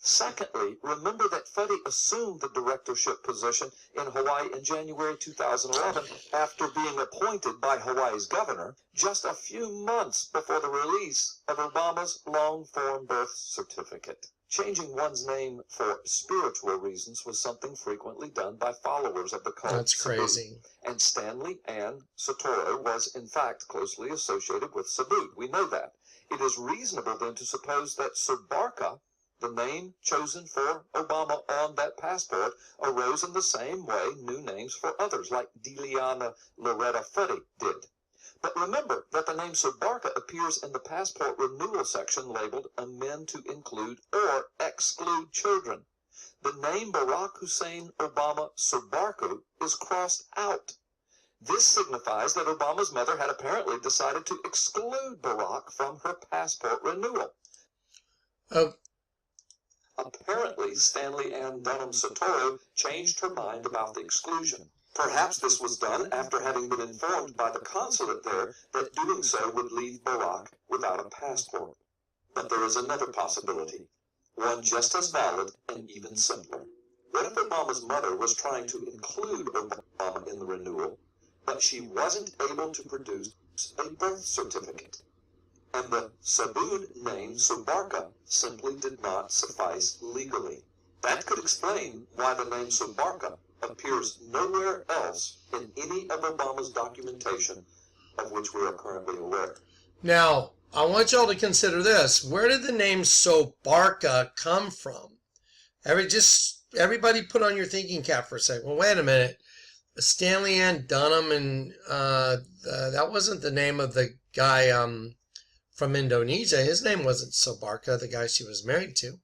Secondly, remember that Fetty assumed the directorship position in Hawaii in January 2011 after being appointed by Hawaii's governor just a few months before the release of Obama's long-form birth certificate. Changing one's name for spiritual reasons was something frequently done by followers of the cult. That's crazy. And Stanley Ann Sotoro was in fact closely associated with Subud. We know that. It is reasonable then to suppose that Sobarka, the name chosen for Obama on that passport, arose in the same way new names for others, like Diliana Loretta Fetty did. But remember that the name Sobarka appears in the passport renewal section labeled amend to include or exclude children. The name Barack Hussein Obama Sobarku is crossed out. This signifies that Obama's mother had apparently decided to exclude Barack from her passport renewal. Apparently, Stanley Ann Dunham Sotoro changed her mind about the exclusion. Perhaps this was done after having been informed by the consulate there that doing so would leave Barack without a passport. But there is another possibility, one just as valid and even simpler. What if Obama's mother was trying to include Obama in the renewal, but she wasn't able to produce a birth certificate? And the Subud name Sobarka simply did not suffice legally. That could explain why the name Sobarka appears nowhere else in any of Obama's documentation of which we are currently aware. Now, I want y'all to consider this. Where did the name Sobarka come from? Everybody put on your thinking cap for a second. Well, wait a minute. Stanley Ann Dunham, and that wasn't the name of the guy from Indonesia. His name wasn't Sobarka, the guy she was married to.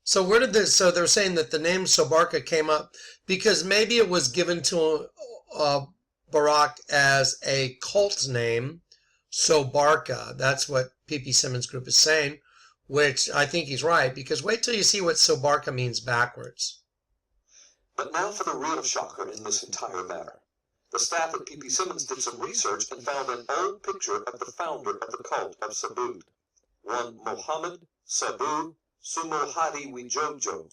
So where did this? So they're saying that the name Sobarka came up because maybe it was given to Barack as a cult name, Sobarka. That's what P.P. Simmons Group is saying, which I think he's right, because wait till you see what Sobarka means backwards. But now for the real shocker in this entire matter. The staff at P.P. Simmons did some research and found an old picture of the founder of the cult of Subud, one Muhammad Sabu Sumohadi Wijojo.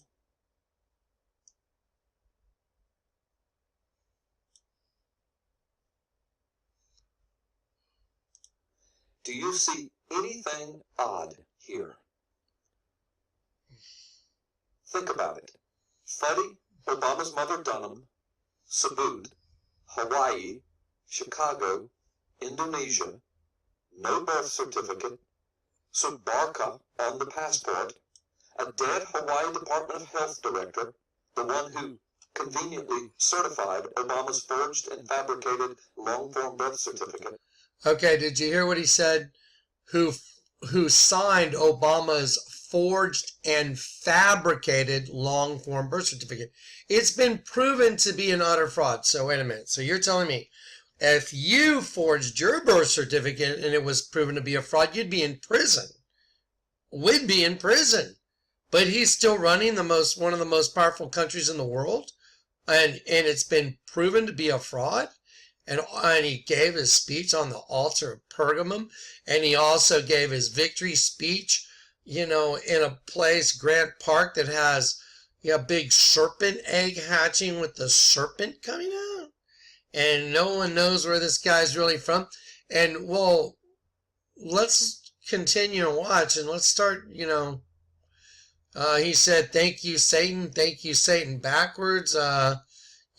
Do you see anything odd here? Think about it. Fetty, Obama's mother Dunham, Subud, Hawaii, Chicago, Indonesia, no birth certificate, Sobarka on the passport, a dead Hawaii Department of Health director, the one who conveniently certified Obama's forged and fabricated long-form birth certificate. Okay, did you hear what he said? Who signed Obama's forged and fabricated long-form birth certificate? It's been proven to be an utter fraud. So wait a minute. So you're telling me if you forged your birth certificate and it was proven to be a fraud, you'd be in prison. We'd be in prison. But he's still running one of the most powerful countries in the world, and it's been proven to be a fraud. And he gave his speech on the altar of Pergamum, and he also gave his victory speech, in a place, Grant Park, that has a big serpent egg hatching with the serpent coming out. And no one knows where this guy's really from. And, well, let's continue to watch, and let's start, he said, thank you, Satan, backwards.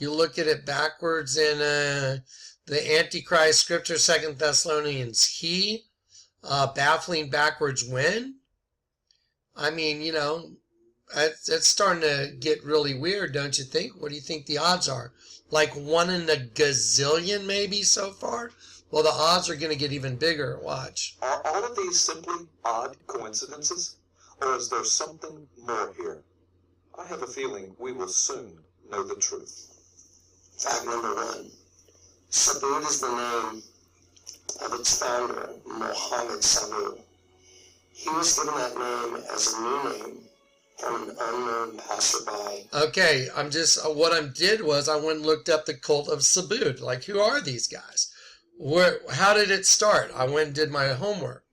You look at it backwards in the Antichrist scripture, 2 Thessalonians, he, baffling backwards when? I mean, you know, it's starting to get really weird, don't you think? What do you think the odds are? Like 1 in a gazillion maybe so far? Well, the odds are going to get even bigger. Watch. Are all of these simply odd coincidences? Or is there something more here? I have a feeling we will soon know the truth. Fact number 1. Sabud is the name of its founder, Mohammed Sabu. He was given that name as a new name from an unknown passerby. Okay, what I did was I went and looked up the cult of Sabud. Like, who are these guys? How did it start? I went and did my homework.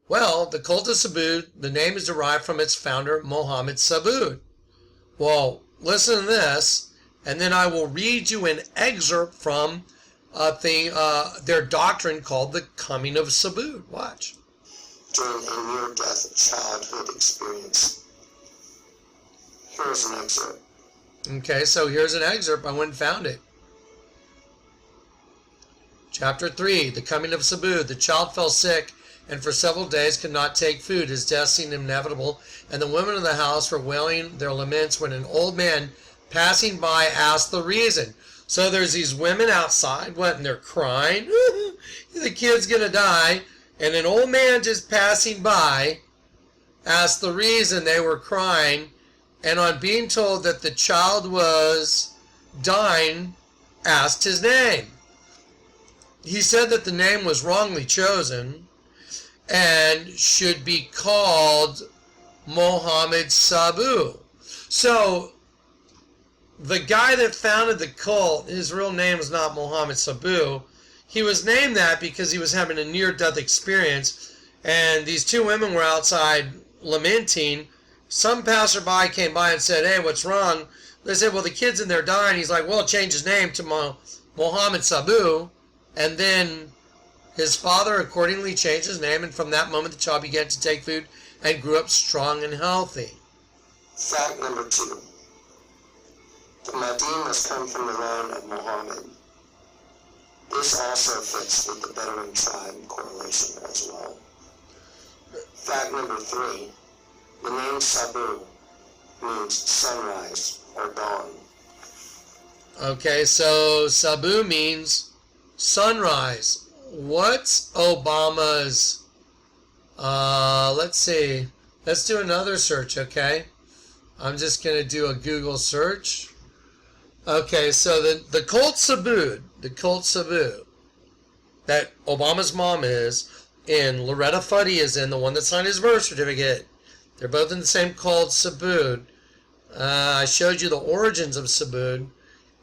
Well, the cult of Sabud, the name is derived from its founder, Mohammed Sabud. Well, listen to this, and then I will read you an excerpt from their doctrine called the Coming of Sabud. Watch. During a near-death childhood experience. Here's an excerpt. Okay, so here's an excerpt. I went and found it. Chapter 3, the Coming of Sabud. The child fell sick and for several days could not take food. His death seemed inevitable, and the women of the house were wailing their laments when an old man passing by asked the reason. So there's these women outside, and they're crying. The kid's going to die. And an old man just passing by asked the reason they were crying, and on being told that the child was dying, asked his name. He said that the name was wrongly chosen and should be called Mohammed Sabu. So the guy that founded the cult, his real name is not Mohammed Sabu. He was named that because he was having a near-death experience, and these two women were outside lamenting. Some passerby came by and said, "Hey, what's wrong?" They said, "Well, the kid's in there dying." He's like, "Well, change his name to Mohammed Sabu." And then his father accordingly changed his name, and from that moment the child began to take food and grew up strong and healthy. Fact number 2. The Mahdi must come from the line of Muhammad. This also fits with the Bedouin tribe correlation as well. Fact number 3. The name Sabu means sunrise or dawn. Okay, so Sabu means sunrise. What's Obama's, let's see, let's do another search, okay? I'm just going to do a Google search. Okay, so the cult Sabu that Obama's mom is, and Loretta Fuddy is in, the one that signed his birth certificate. They're both in the same cult Sabu. I showed you the origins of Sabu,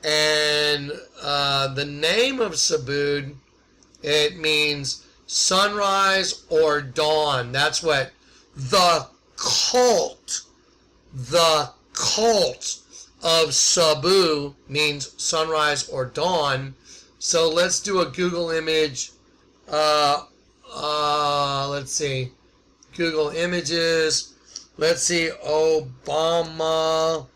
and the name of Sabu, it means sunrise or dawn. That's what the cult of Sabu means, sunrise or dawn. So let's do a Google image. Let's see. Google images. Let's see. Obama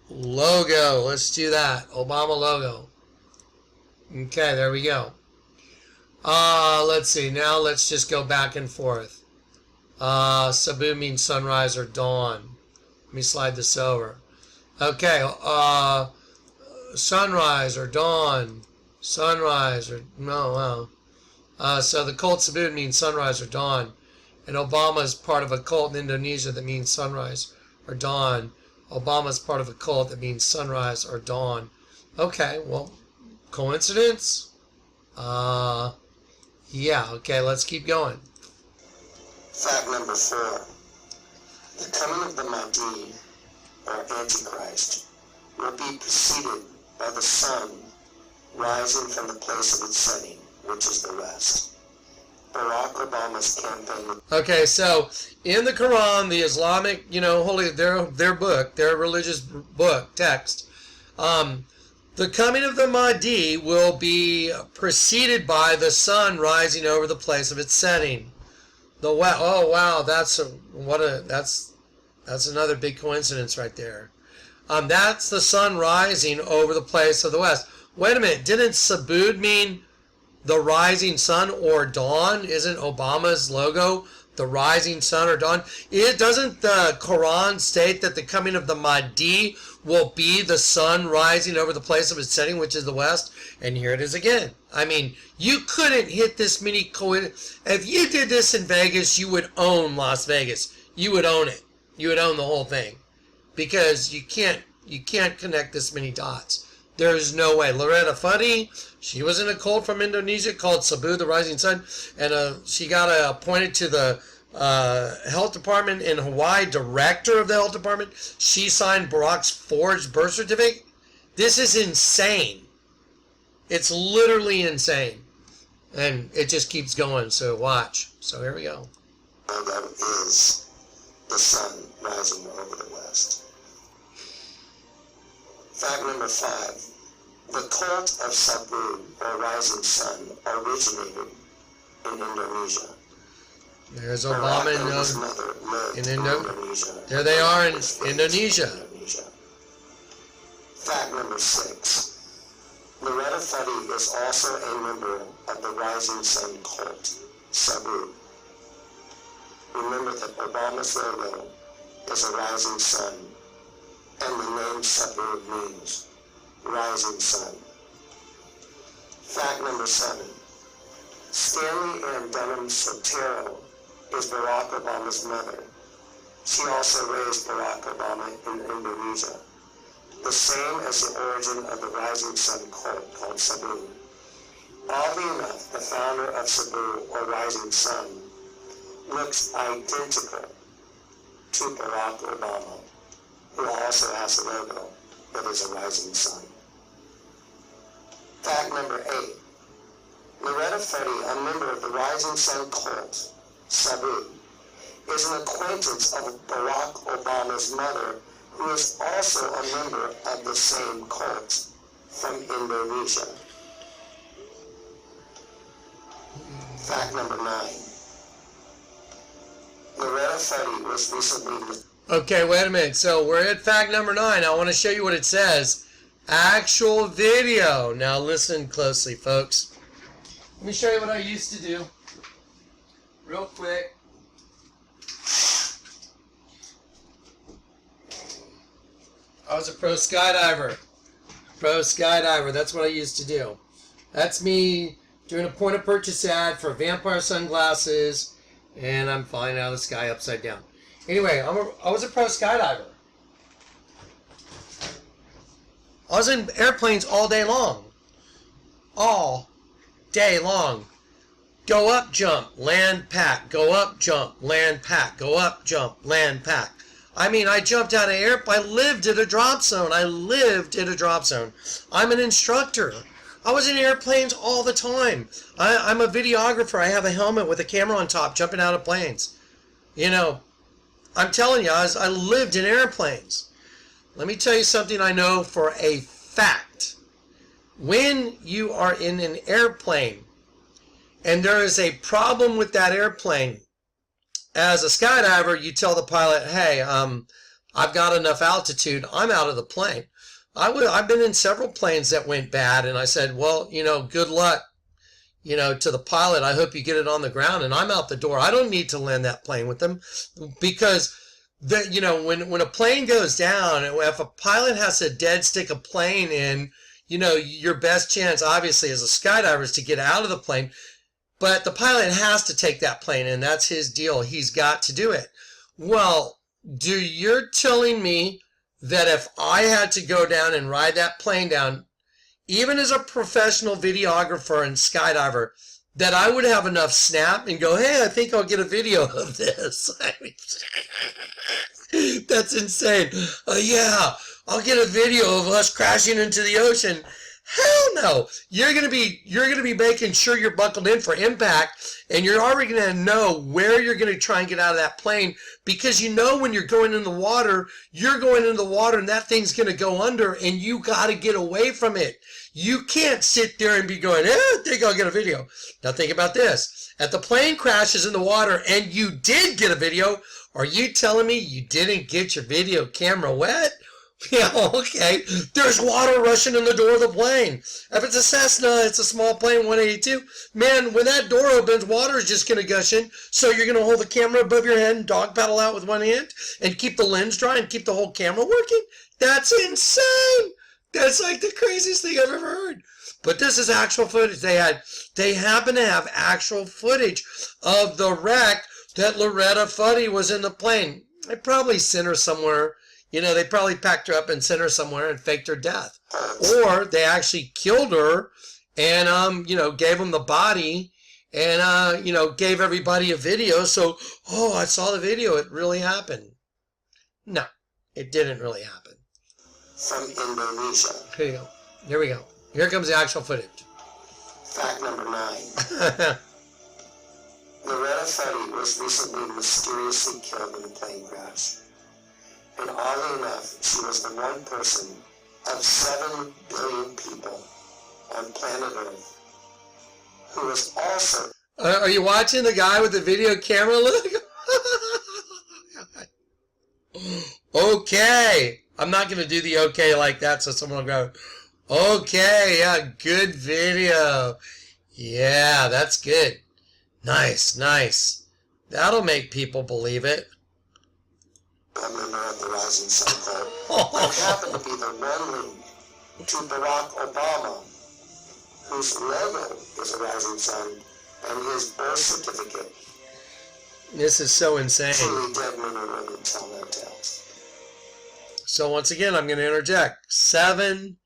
logo. Let's do that. Obama logo. Okay, there we go. Let's see. Now let's just go back and forth. Sabu means sunrise or dawn. Let me slide this over. Okay, sunrise or dawn. Sunrise or, no, wow. So the cult Sabu means sunrise or dawn. And Obama is part of a cult in Indonesia that means sunrise or dawn. Obama is part of a cult that means sunrise or dawn. Okay, well, coincidence? Yeah, okay, let's keep going. Fact number 4. The coming of the Mahdi, or Antichrist, will be preceded by the sun rising from the place of its setting, which is the west. Barack Obama's campaign. Okay, so in the Quran, the Islamic, holy, their book, their religious book, text, the coming of the Mahdi will be preceded by the sun rising over the place of its setting. Oh wow, that's another big coincidence right there. That's the sun rising over the place of the west. Wait a minute, didn't Sabud mean the rising sun or dawn? Isn't Obama's logo the rising sun or dawn? It doesn't the Quran state that the coming of the Mahdi will be the sun rising over the place of its setting, which is the west? And here it is again. I mean, you couldn't hit this many if you did this in Vegas, you would own Las Vegas. You would own it. You would own the whole thing, because you can't connect this many dots. There's no way. Loretta Fuddy, she was in a cult from Indonesia called Sabu, the Rising Sun, and she got appointed to the health department in Hawaii, director of the health department. She signed Barack's forged birth certificate. This is insane. It's literally insane. And it just keeps going, so watch. So here we go. That is the sun rising over the west. Fact number 5. The cult of Sabu, or rising sun, originated in Indonesia. There's Obama in Indonesia. There they are in Indonesia. Fact number 6. Loretta Fuddy is also a member of the Rising Sun cult, Sabu. Remember that Obama's logo is a rising sun, and the name Sabu means rising sun. Fact number 7. Stanley Ann Dunham Sotero is Barack Obama's mother. She also raised Barack Obama in Indonesia, the same as the origin of the rising sun cult called Sabu. Oddly enough, the founder of Sabu, or rising sun, looks identical to Barack Obama, who also has a logo that is a rising sun. Fact number 8. Loretta Fuddy, a member of the Rising Sun cult, Sabu, is an acquaintance of Barack Obama's mother, who is also a member of the same cult from Indonesia. Fact number 9. Loretta Fuddy was recently... Okay, wait a minute. So we're at fact number 9. I want to show you what it says. Actual video. Now listen closely, folks. Let me show you what I used to do. Real quick. I was a pro skydiver. That's what I used to do. That's me doing a point of purchase ad for vampire sunglasses, and I'm flying out of the sky upside down. Anyway, I was a pro skydiver. I was in airplanes all day long. All day long. Go up, jump, land, pack. Go up, jump, land, pack. Go up, jump, land, pack. I mean, I jumped out of airplane. I lived at a drop zone. I'm an instructor. I was in airplanes all the time. I'm a videographer. I have a helmet with a camera on top jumping out of planes. You know, I'm telling you, I lived in airplanes. Let me tell you something I know for a fact. When you are in an airplane and there is a problem with that airplane, as a skydiver, you tell the pilot, hey, I've got enough altitude. I'm out of the plane. I've been in several planes that went bad, and I said, well, you know, good luck, you know, to the pilot. I hope you get it on the ground, and I'm out the door. I don't need to land that plane with them, because you know, when a plane goes down, if a pilot has to dead stick a plane in, you know, your best chance, obviously, as a skydiver is to get out of the plane. But the pilot has to take that plane, and that's his deal. He's got to do it. Well, you're telling me that if I had to go down and ride that plane down, even as a professional videographer and skydiver, that I would have enough snap and go, hey, I think I'll get a video of this. I mean, that's insane. Yeah, I'll get a video of us crashing into the ocean. Hell no. You're gonna be making sure you're buckled in for impact, and you're already gonna know where you're gonna try and get out of that plane, because you know when you're going in the water, and that thing's gonna go under, and you gotta get away from it. You can't sit there and be going, I think I'll get a video. Now think about this. If the plane crashes in the water and you did get a video, are you telling me you didn't get your video camera wet? Yeah, okay. There's water rushing in the door of the plane. If it's a Cessna, it's a small plane, 182. Man, when that door opens, water is just going to gush in. So you're going to hold the camera above your head and dog paddle out with one hand and keep the lens dry and keep the whole camera working? That's insane. That's like the craziest thing I've ever heard. But this is actual footage. They happen to have actual footage of the wreck that Loretta Fuddy was in the plane. They probably sent her somewhere. You know, they probably packed her up and sent her somewhere and faked her death. Or they actually killed her and, gave them the body and, gave everybody a video. So, oh, I saw the video. It really happened. No, it didn't really happen. From Indonesia. Here you go. Here we go. Here comes the actual footage. Fact number 9. Loretta Fuddy was recently mysteriously killed in a plane crash. And oddly enough, she was the one person of 7 billion people on planet Earth who was also... Are you watching the guy with the video camera? Look. Okay. I'm not going to do the okay like that so someone will go, okay, yeah, good video. Yeah, that's good. Nice, nice. That'll make people believe it. A member of the Rising Sun Club, but happened to be the one link to Barack Obama, whose logo is a rising sun, and his birth certificate. This is so insane. Truly dead men or women tell no tales. So once again, I'm going to interject. 7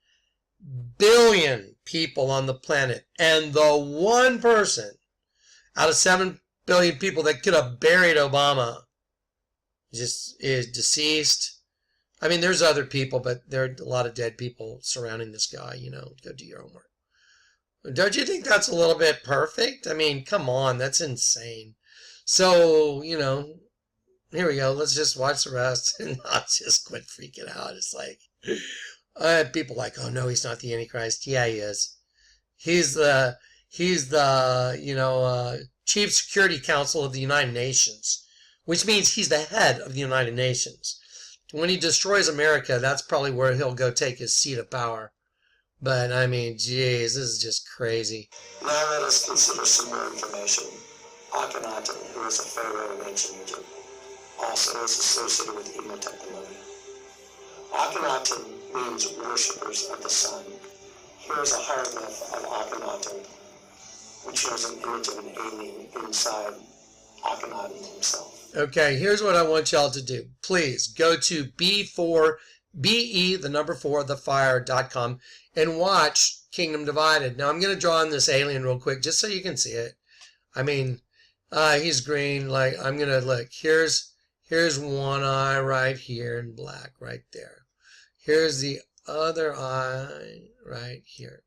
billion people on the planet, and the one person out of 7 billion people that could have buried Obama just is deceased. I mean, there's other people, but there are a lot of dead people surrounding this guy, go do your homework. Don't you think that's a little bit perfect? I mean, come on, that's insane. So, here we go. Let's just watch the rest and not just quit freaking out. It's like, people like, oh no, he's not the Antichrist. Yeah, he is. He's the Chief Security Council of the United Nations, which means he's the head of the United Nations. When he destroys America, that's probably where he'll go take his seat of power. But, I mean, geez, this is just crazy. Now let us consider some more information. Akhenaten, who is a pharaoh in ancient Egypt, also is associated with Imhotep the Mummy. Akhenaten means worshippers of the sun. Here is a hieroglyph of Akhenaten, which shows an image of an alien inside Akhenaten himself. Okay, here's what I want y'all to do. Please go to thefire.com and watch Kingdom Divided. Now, I'm going to draw in this alien real quick just so you can see it. I mean, he's green. Like, I'm going to look. Here's one eye right here in black right there. Here's the other eye right here.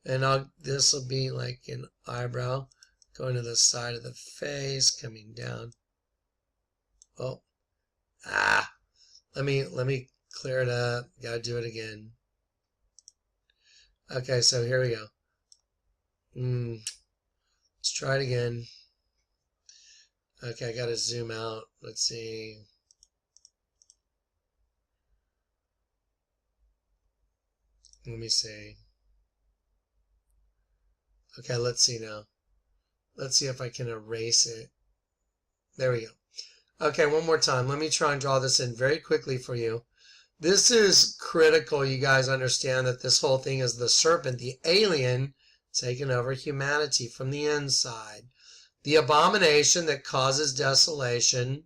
And this will be like an eyebrow going to the side of the face, coming down. Oh, let me clear it up. Gotta do it again. Okay, so here we go. Let's try it again. Okay, I gotta zoom out. Let's see. Let me see. Okay, let's see now. Let's see if I can erase it. There we go. Okay, one more time. Let me try and draw this in very quickly for you. This is critical. You guys understand that this whole thing is the serpent, the alien, taking over humanity from the inside. The abomination that causes desolation.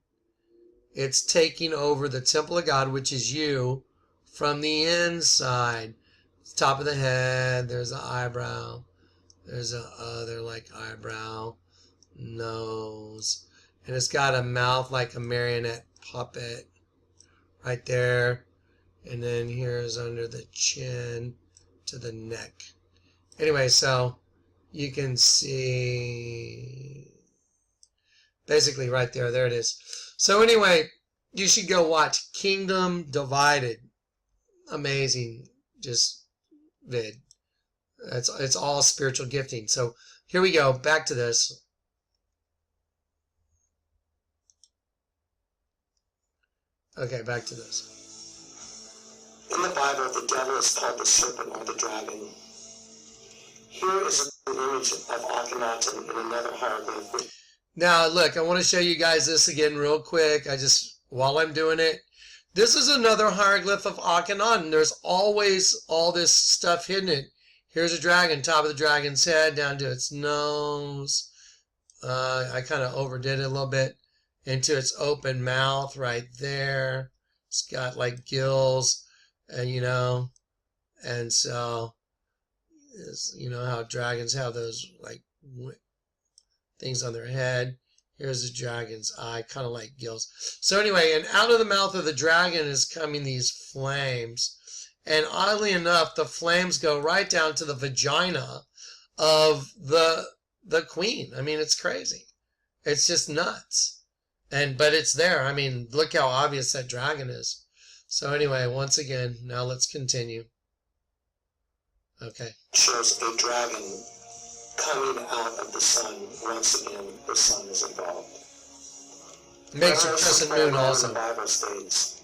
It's taking over the temple of God, which is you, from the inside. Top of the head, there's an eyebrow. There's a other like eyebrow, nose. And it's got a mouth like a marionette puppet right there. And then here's under the chin to the neck. Anyway, so you can see basically right there. There it is. So anyway, you should go watch Kingdom Divided. Amazing. Just vid. It's all spiritual gifting. So here we go. Back to this. Okay, back to this. Bible, the devil is called the serpent or the dragon. Here is an image of Akhenaten in another hieroglyph. Now, look, I want to show you guys this again real quick. While I'm doing it, this is another hieroglyph of Akhenaten. There's always all this stuff hidden in it. Here's a dragon, top of the dragon's head, down to its nose. I kind of overdid it a little bit. Into its open mouth right there. It's got like gills, and and so, how dragons have those like things on their head. Here's the dragon's eye, kind of like gills. So anyway, and out of the mouth of the dragon is coming these flames. And oddly enough, the flames go right down to the vagina of the queen. I mean, it's crazy. It's just nuts. But it's there. I mean, look how obvious that dragon is. So anyway, once again, now let's continue. Okay. Shows a dragon coming out of the sun. Once again, the sun is involved. Makes a crescent moon also. The Bible states,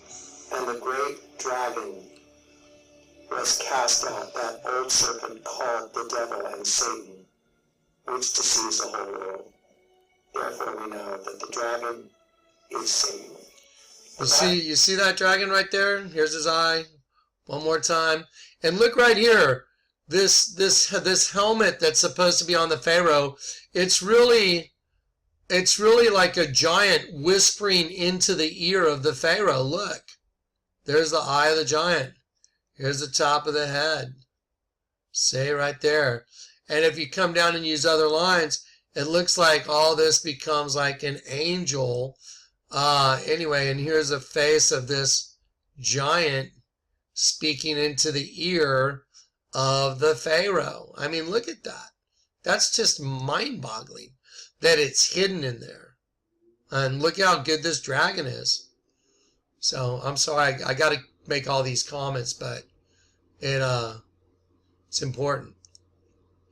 and the great dragon was cast out, that old serpent called the devil and Satan, which deceives the whole world. Therefore we know that the dragon is Satan. You see that dragon right there? Here's his eye. One more time. And look right here. This helmet that's supposed to be on the Pharaoh, it's really like a giant whispering into the ear of the Pharaoh. Look. There's the eye of the giant. Here's the top of the head. See right there. And if you come down and use other lines, it looks like all this becomes like an angel. Anyway, and here's the face of this giant speaking into the ear of the Pharaoh. I mean, look at that. That's just mind-boggling that it's hidden in there. And look how good this dragon is. So, I'm sorry, I got to make all these comments, but it's important.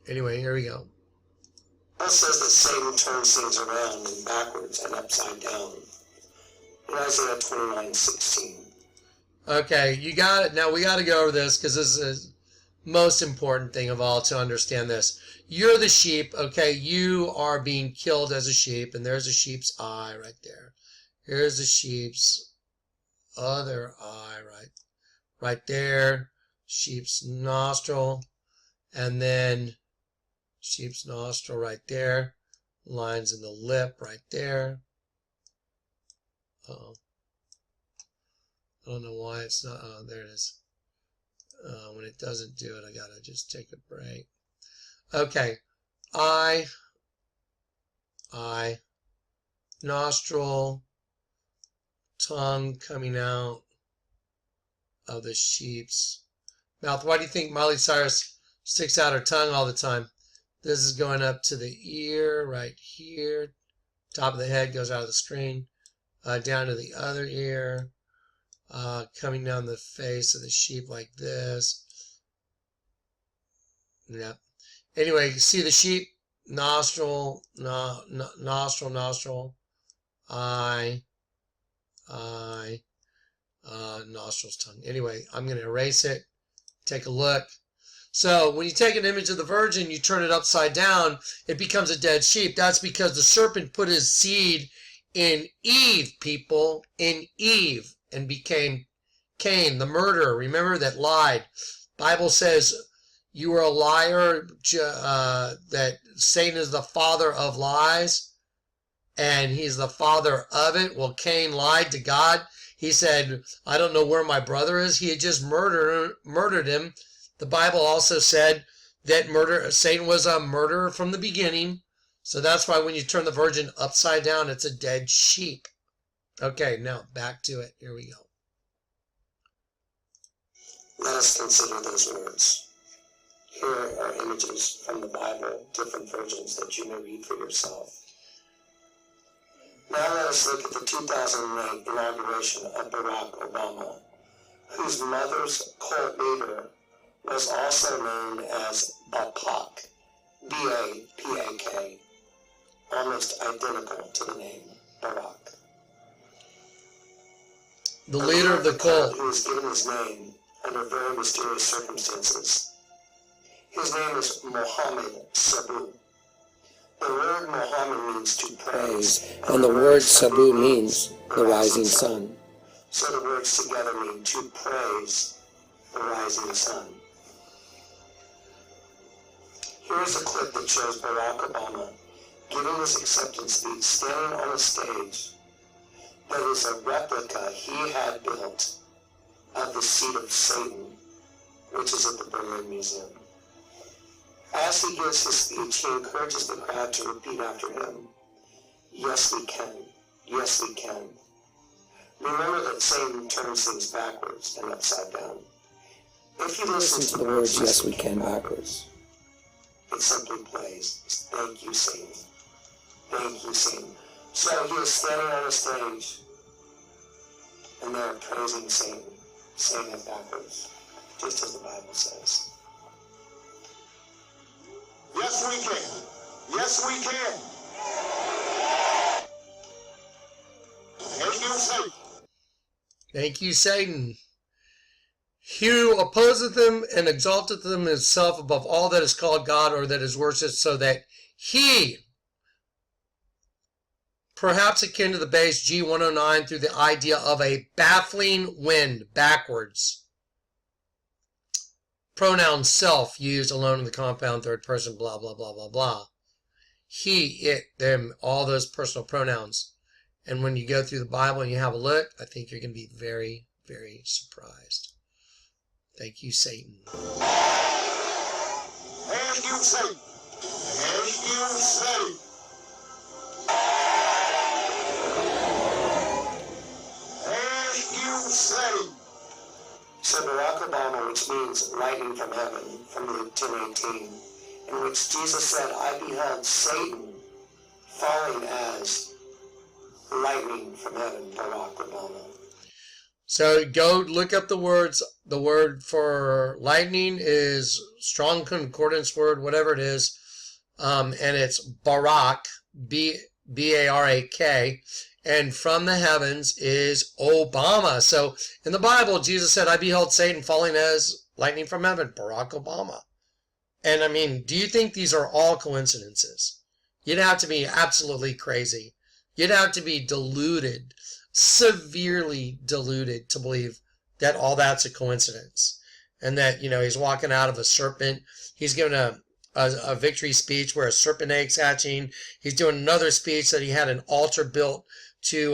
Anyway, here we go. It says that Satan turns things around and backwards and upside down. In Isaiah 29:16. Okay, you got it. Now we got to go over this because this is the most important thing of all to understand this. You're the sheep, okay? You are being killed as a sheep, and there's a sheep's eye right there. Here's the sheep's other eye right there. Sheep's nostril, and then sheep's nostril right there. Lines in the lip right there. Uh-oh. I don't know why it's not. Oh, there it is. When it doesn't do it, I gotta just take a break. Okay. Eye, nostril, tongue coming out of the sheep's mouth. Why do you think Miley Cyrus sticks out her tongue all the time? This is going up to the ear right here. Top of the head goes out of the screen. Down to the other ear. Coming down the face of the sheep like this. Yep. Anyway, you can see the sheep. Nostril, nostril, eye, nostrils, tongue. Anyway, I'm going to erase it. Take a look. So when you take an image of the virgin, you turn it upside down, it becomes a dead sheep. That's because the serpent put his seed in Eve, people, in Eve, and became Cain, the murderer. Remember, that lied. Bible says you are a liar, that Satan is the father of lies, and he's the father of it. Well, Cain lied to God. He said, I don't know where my brother is. He had just murdered him. The Bible also said that Satan was a murderer from the beginning. So that's why when you turn the virgin upside down, it's a dead sheep. Okay, now back to it. Here we go. Let us consider those words. Here are images from the Bible, different versions that you may read for yourself. Now let us look at the 2008 inauguration of Barack Obama, whose mother's cult leader was also known as Bapak, B-A-P-A-K, almost identical to the name Barack. The leader of the cult. Who was given his name under very mysterious circumstances. His name is Mohammed Sabu. The word Mohammed means to praise, and the word Sabu means the rising sun. So the words together mean to praise the rising sun. Here's a clip that shows Barack Obama giving his acceptance speech standing on a stage that is a replica he had built of the seat of Satan, which is at the Berlin Museum. As he gives his speech, he encourages the crowd to repeat after him, "Yes, we can. Yes, we can." Remember that Satan turns things backwards and upside down. If you listen to the words "Yes, we can" backwards, it simply plays, "Thank you, Satan. Thank you, Satan." So he is standing on a stage, and they're praising Satan, saying it backwards, just as the Bible says. Yes, we can. Yes, we can. Thank you, Satan. Thank you, Satan. He who opposeth him and exalteth him himself above all that is called God or that is worshipped, so that he, perhaps akin to the base G109 through the idea of a baffling wind backwards. Pronoun self used alone in the compound third person, blah, blah, blah, blah, blah. He, it, them, all those personal pronouns. And when you go through the Bible and you have a look, I think you're going to be very, very surprised. Thank you, Satan. Thank you, Satan. Thank you, Satan. Thank you, Satan. So Barack Obama, which means lightning from heaven, from Luke 10:18, in which Jesus said, "I beheld Satan falling as lightning from heaven," Barack Obama. So go look up the words. The word for lightning is Strong Concordance word, whatever it is. And it's Barak, B-A-R-A-K. And from the heavens is Obama. So in the Bible, Jesus said, "I beheld Satan falling as lightning from heaven," Barack Obama. And I mean, do you think these are all coincidences? You'd have to be absolutely crazy. You'd have to be deluded, severely deluded, to believe that all that's a coincidence. And that, he's walking out of a serpent. He's giving a victory speech where a serpent egg's hatching. He's doing another speech that he had an altar built to,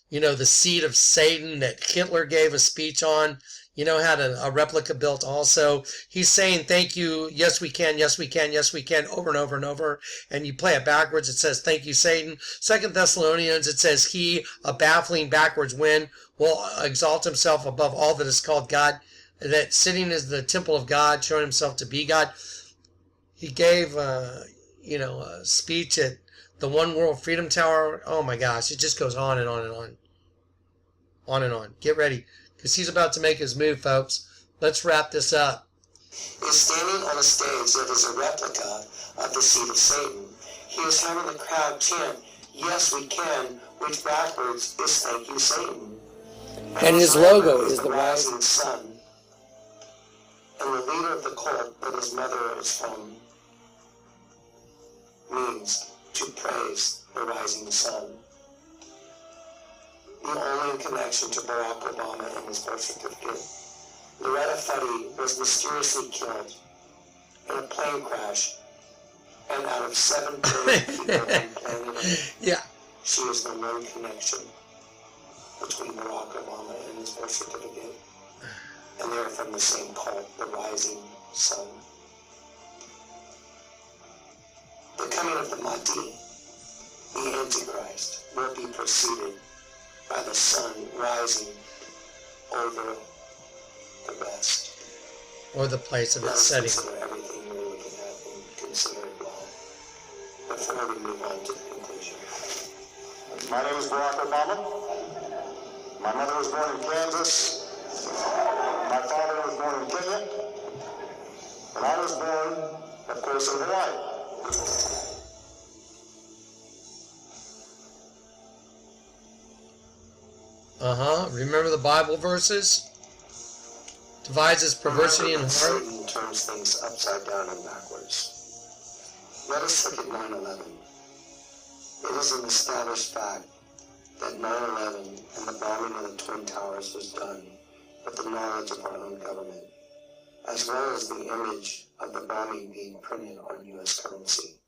the seed of Satan that Hitler gave a speech on. Had a replica built also. He's saying, "Thank you, yes we can, yes we can, yes we can," over and over and over. And you play it backwards, it says, "Thank you, Satan." 2 Thessalonians, it says, "He, a baffling backwards wind, will exalt himself above all that is called God," that sitting is the temple of God, showing himself to be God. He gave, a speech at the One World Freedom Tower. Oh my gosh, it just goes on and on and on. On and on. Get ready, because he's about to make his move, folks. Let's wrap this up. Is standing on a stage that is a replica of the seat of Satan. He is having the crowd chant, "Yes, we can," which backwards is "Thank you, Satan." And his logo is the rising sun. And the leader of the cult that his mother is from means to praise the rising sun. The only connection to Barack Obama and his birth certificate. Loretta Fuddy was mysteriously killed in a plane crash, and out of 7 billion people on planet Earth, she is the one connection between Barack Obama and his birth certificate. And they're from the same cult, the Rising Sun. The coming of the Mahdi, the Antichrist, will be preceded by the sun rising over the west. Or the place of its setting. Consider everything we're looking at and consider it well before we move on to the conclusion. My name is Barack Obama. My mother was born in Kansas. My father was born in Kenya. And I was born, of course, in Hawaii. Remember the Bible verses? divides his perversity and Remember heart. that Satan turns things upside down and backwards. Let us look at 9/11. It is an established fact that 9/11 and the bombing of the Twin Towers was done with the knowledge of our own government, as well as the image of the bombing being printed on U.S. currency.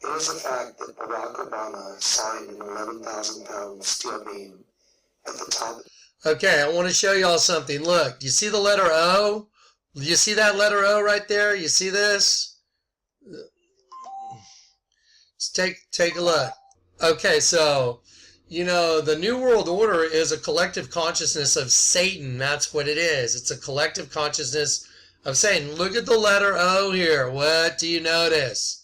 It is a fact that Barack Obama signed an 11,000-pound steel beam at the top. Okay, I want to show y'all something. Look, do you see the letter O? Do you see that letter O right there? You see this? Let's take a look. Okay, so, you know, the New World Order is a collective consciousness of Satan. That's what it is. It's a collective consciousness of Satan. Look at the letter O here. What do you notice?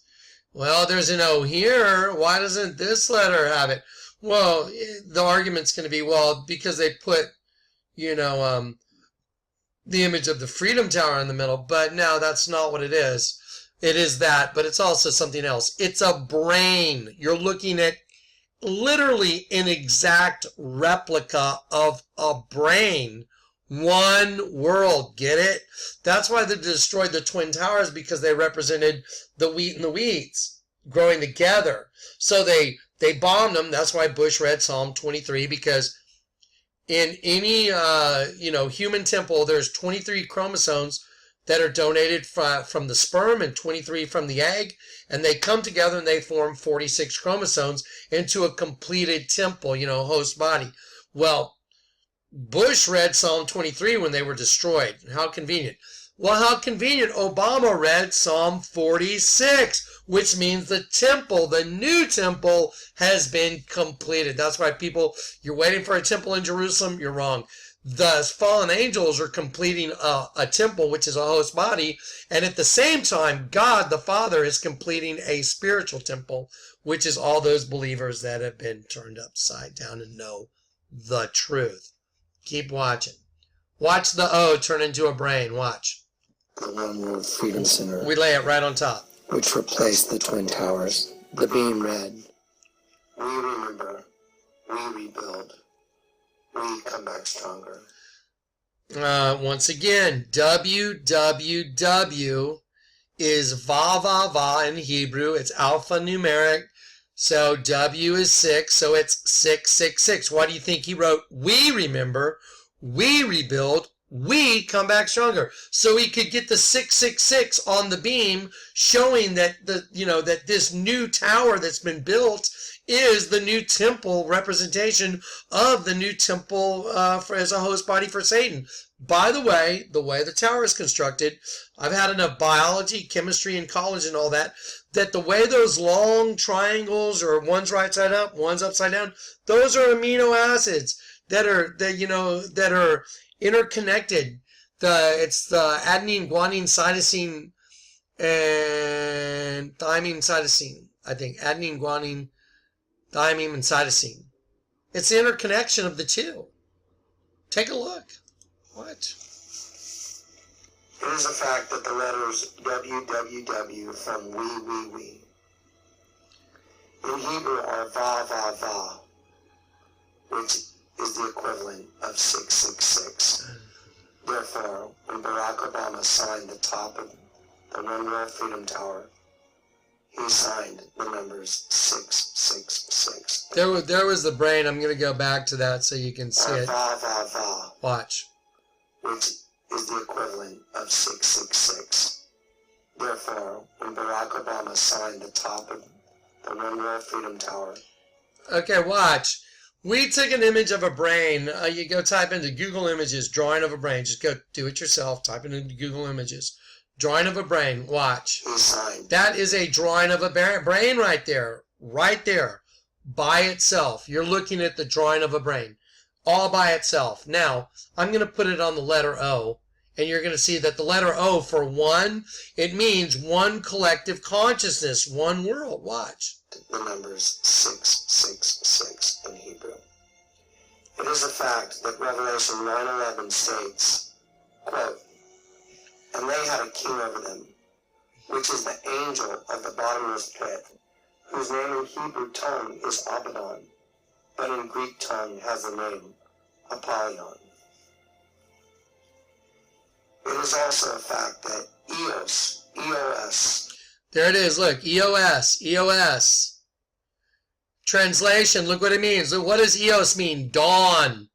Well, there's an O here. Why doesn't this letter have it? Well, the argument's going to be, well, because they put, you know, the image of the Freedom Tower in the middle. But no, that's not what it is. It is that, but it's also something else. It's a brain. You're looking at literally an exact replica of a brain. One world. Get it? That's why they destroyed the Twin Towers, because they represented the wheat and the weeds growing together. So they bombed them. That's why Bush read Psalm 23, because in any you know, human temple, there's 23 chromosomes that are donated from the sperm and 23 from the egg, and they come together and they form 46 chromosomes into a completed temple, you know, host body. Well, Bush read Psalm 23 when they were destroyed. How convenient. Well, how convenient. Obama read Psalm 46, which means the temple, the new temple, has been completed. That's why people, you're waiting for a temple in Jerusalem, you're wrong. The fallen angels are completing a temple, which is a host body, and at the same time, God the Father is completing a spiritual temple, which is all those believers that have been turned upside down and know the truth. Keep watching. Watch the O turn into a brain. Watch. The One World Freedom Center, We lay it right on top. which replaced the Twin Towers. The beam read, "We remember, we rebuild, we come back stronger." Once again, WWW is va va va in Hebrew. It's alphanumeric. So W is 6, so it's 666. Why do you think he wrote, we remember, we rebuild, we come back stronger? So he could get the 666 on the beam, showing that that this new tower that's been built is the new temple representation of the new temple as a host body for Satan. By the way the tower is constructed, I've had enough biology, chemistry in college and all that the way those long triangles, or one's right side up, one's upside down, those are amino acids that are interconnected. It's the adenine, guanine, cytosine, and thymine, cytosine. I think adenine, guanine, thymine, and cytosine. It's the interconnection of the two. Take a look. What? It is a fact that the letters WWW from we in Hebrew are va va va, which is the equivalent of 666. Therefore, when Barack Obama signed the top of the One World Freedom Tower, he signed the numbers 666. There was the brain. I'm going to go back to that so you can see it. Va va va, Watch. which is the equivalent of 666. Therefore, when Barack Obama signed the top of the One World Freedom Tower. Okay, watch. We took an image of a brain. You go type into Google Images, drawing of a brain. Just go do it yourself. Type it into Google Images. Drawing of a brain. Watch. He signed. That is a drawing of a brain right there. Right there. By itself. You're looking at the drawing of a brain. All by itself. Now, I'm going to put it on the letter O. And you're going to see that the letter O, for one, it means one collective consciousness, one world. Watch. The numbers 666 in Hebrew. It is a fact that Revelation 9:11 states, quote, "And they had a king over them, which is the angel of the bottomless pit, whose name in Hebrew tongue is Abaddon, but in Greek tongue has the name Apollyon." It is also a fact that EOS, EOS. There it is. Look, EOS, EOS. Translation, look what it means. Look, what does EOS mean? Dawn.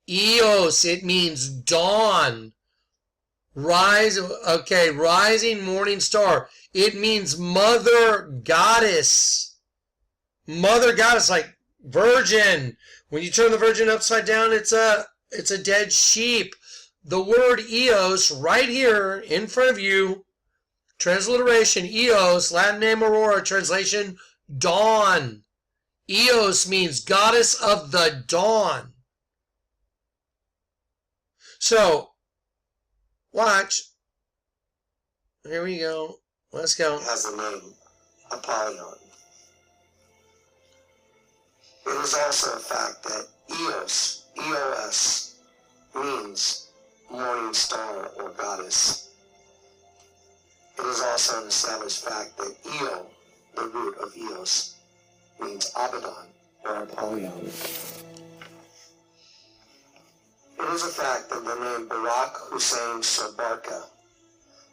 EOS, it means dawn. Rise, okay, rising morning star. It means mother goddess. Mother goddess, like virgin. When you turn the virgin upside down, it's a dead sheep. The word EOS right here in front of you, transliteration, EOS, Latin name Aurora, translation, dawn. EOS means goddess of the dawn. So, watch. Here we go. Let's go. Has the name Apollyon. It is also a fact that EOS, EOS, means morning star or goddess. It is also an established fact that Eo, the root of Eos, means Abaddon or Apollyon. It is a fact that the name Barak Hussein Sobarka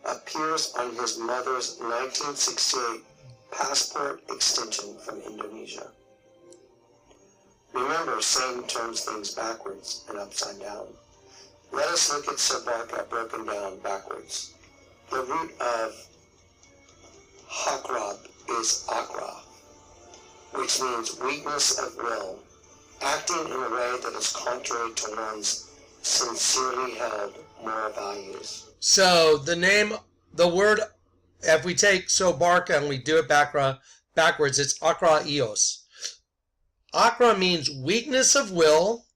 appears on his mother's 1968 passport extension from Indonesia. Remember, Satan turns things backwards and upside down. Let us look at Sobarka broken down backwards. The root of Hakrab is Akra, which means weakness of will, acting in a way that is contrary to one's sincerely held moral values. So the word, if we take Sobarka and we do it backwards, it's Akra Eos. Akra means weakness of will,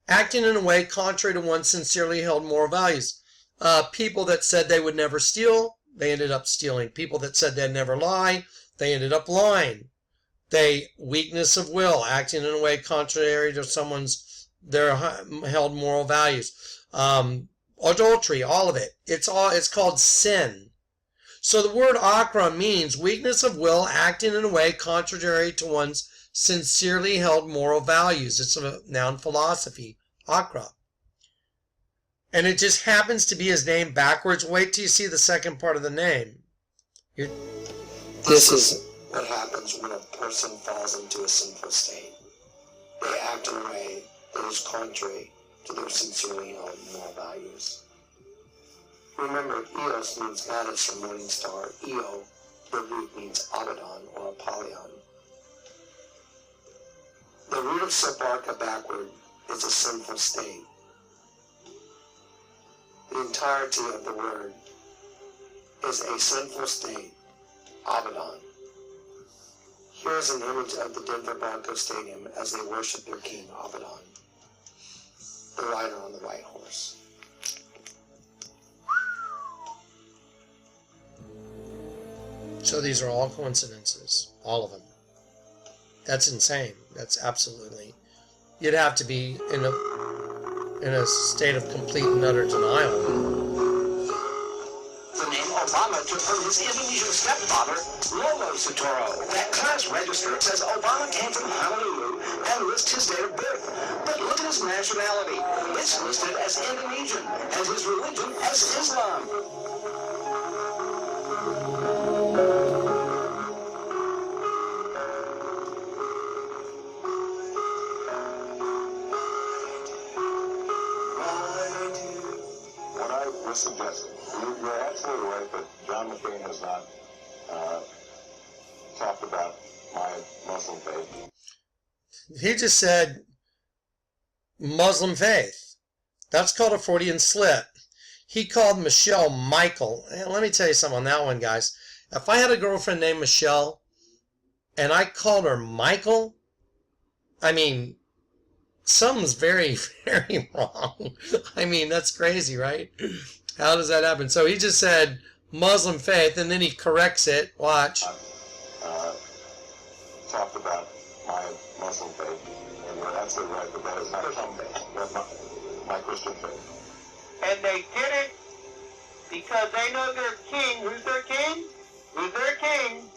acting in a way contrary to one's sincerely held moral values. People that said they would never steal, they ended up stealing. People that said they'd never lie, they ended up lying. Weakness of will, acting in a way contrary to their held moral values. Adultery, all of it. It's called sin. So the word akra means weakness of will, acting in a way contrary to one's sincerely held moral values. It's a noun philosophy, akra. And it just happens to be his name backwards. Wait till you see the second part of the name. This is what happens when a person falls into a sinful state. They act in a way that is contrary to their sincerely held moral values. Remember, Eos means goddess or morning star. Eo, the root, means Abaddon or Apollyon. The root of Sobarka backward is a sinful state. The entirety of the word is a sinful state, Abaddon. Here is an image of the Denver Broncos Stadium as they worship their king, Abaddon, the rider on the white horse. So these are all coincidences, all of them. That's insane. That's absolutely. You'd have to be in a state of complete and utter denial. The name Obama took from his Indonesian stepfather, Lolo Sutoro. That class register says Obama came from Honolulu and lists his date of birth. But look at his nationality. It's listed as Indonesian and his religion as Islam. Suggested. You're absolutely right that John McCain has not talked about my Muslim faith. He just said Muslim faith. That's called a Freudian slip. He called Michelle Michael. And let me tell you something on that one, guys. If I had a girlfriend named Michelle and I called her Michael, I mean, something's very, very wrong. I mean, that's crazy, right? How does that happen? So he just said Muslim faith, and then he corrects it. Watch. Talked about my Muslim faith, and you're absolutely right that is not my Christian faith. And they did it because they know their king. Who's their king? Who's their king?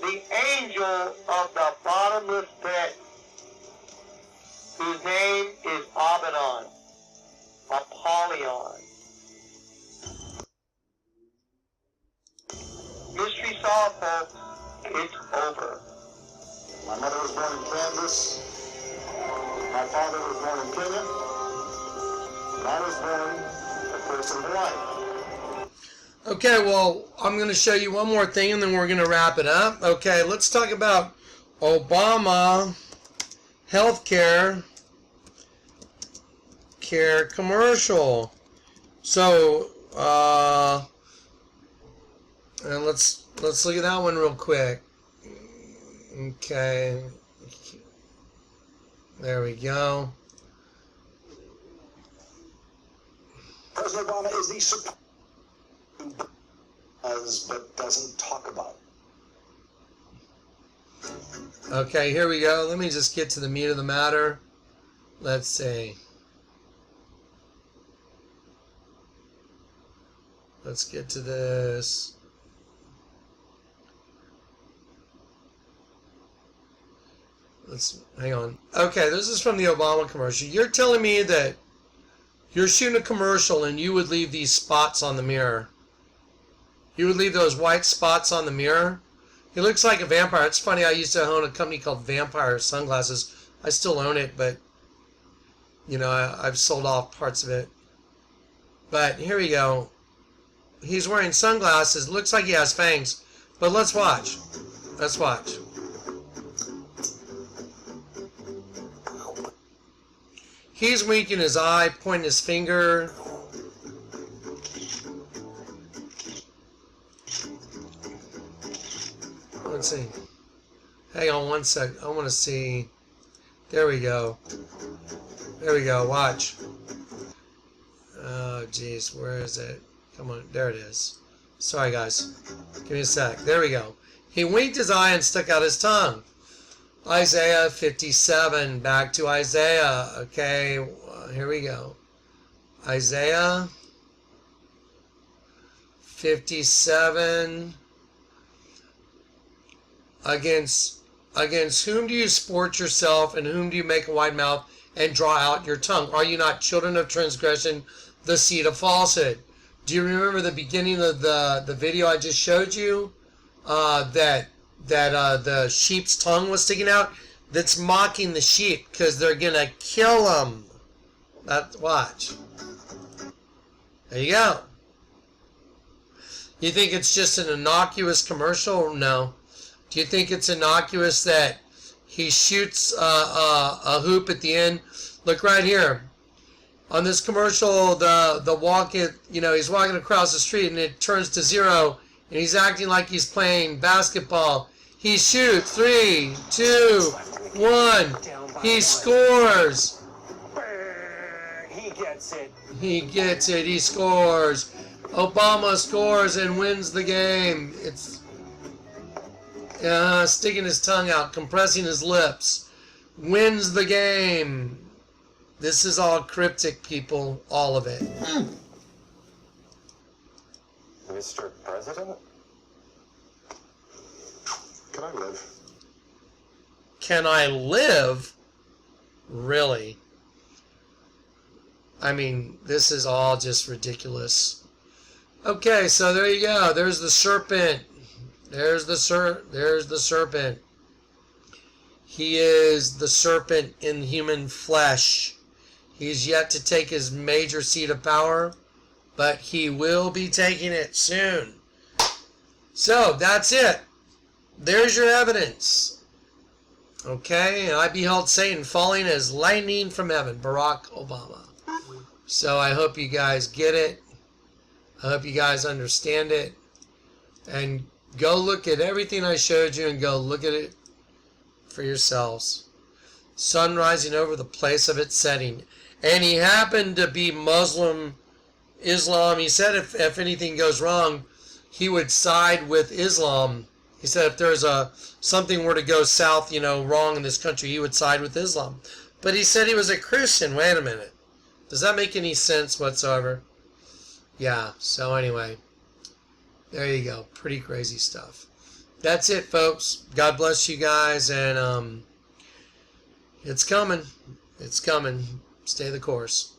The angel of the bottomless pit, whose name is Abaddon, Apollyon. awful. It's over. My mother was born in Kansas. My father was born in Kenya. And I was born, of course, in Hawaii. Okay, well, I'm going to show you one more thing and then we're going to wrap it up. Okay, let's talk about Obama healthcare commercial. So, and let's look at that one real quick. Okay, there we go. President Obama is the support but doesn't talk about. Okay, here we go. Let me just get to the meat of the matter. Let's see. Let's get to this. Hang on. Okay, this is from the Obama commercial. You're telling me that you're shooting a commercial and you would leave these spots on the mirror. You would leave those white spots on the mirror. He looks like a vampire. It's funny, I used to own a company called Vampire Sunglasses. I still own it, but, you know, I've sold off parts of it. But here we go. He's wearing sunglasses. Looks like he has fangs. But let's watch. Let's watch. He's winking his eye, pointing his finger. Let's see. Hang on one sec. I want to see. There we go. There we go. Watch. Oh, jeez. Where is it? Come on. There it is. Sorry, guys. Give me a sec. There we go. He winked his eye and stuck out his tongue. Isaiah 57. Back to Isaiah. Okay. Here we go. Isaiah 57. Against whom do you sport yourself, and whom do you make a wide mouth and draw out your tongue? Are you not children of transgression, the seed of falsehood? Do you remember the beginning of the video I just showed you? That the sheep's tongue was sticking out? That's mocking the sheep because they're gonna kill them. Watch. There you go. You think it's just an innocuous commercial? No. Do you think it's innocuous that he shoots a hoop at the end? Look right here. On this commercial, the he's walking across the street and it turns to 0 and he's acting like he's playing basketball. He shoots. 3, 2, 1. He scores. He gets it. He gets it. He scores. Obama scores and wins the game. It's sticking his tongue out, compressing his lips. Wins the game. This is all cryptic, people. All of it. Mr. President? Can I live? Can I live? Really? I mean, this is all just ridiculous. Okay, so there you go. There's the serpent. There's the serpent. He is the serpent in human flesh. He's yet to take his major seat of power, but he will be taking it soon. So, that's it. There's your evidence. Okay, and I beheld Satan falling as lightning from heaven. Barack Obama. So I hope you guys get it. I hope you guys understand it. And go look at everything I showed you and go look at it for yourselves. Sun rising over the place of its setting. And he happened to be Islam. He said if anything goes wrong, he would side with Islam. He said if there's something were to go south, wrong in this country, he would side with Islam. But he said he was a Christian. Wait a minute. Does that make any sense whatsoever? Yeah, so anyway. There you go. Pretty crazy stuff. That's it, folks. God bless you guys, and it's coming. It's coming. Stay the course.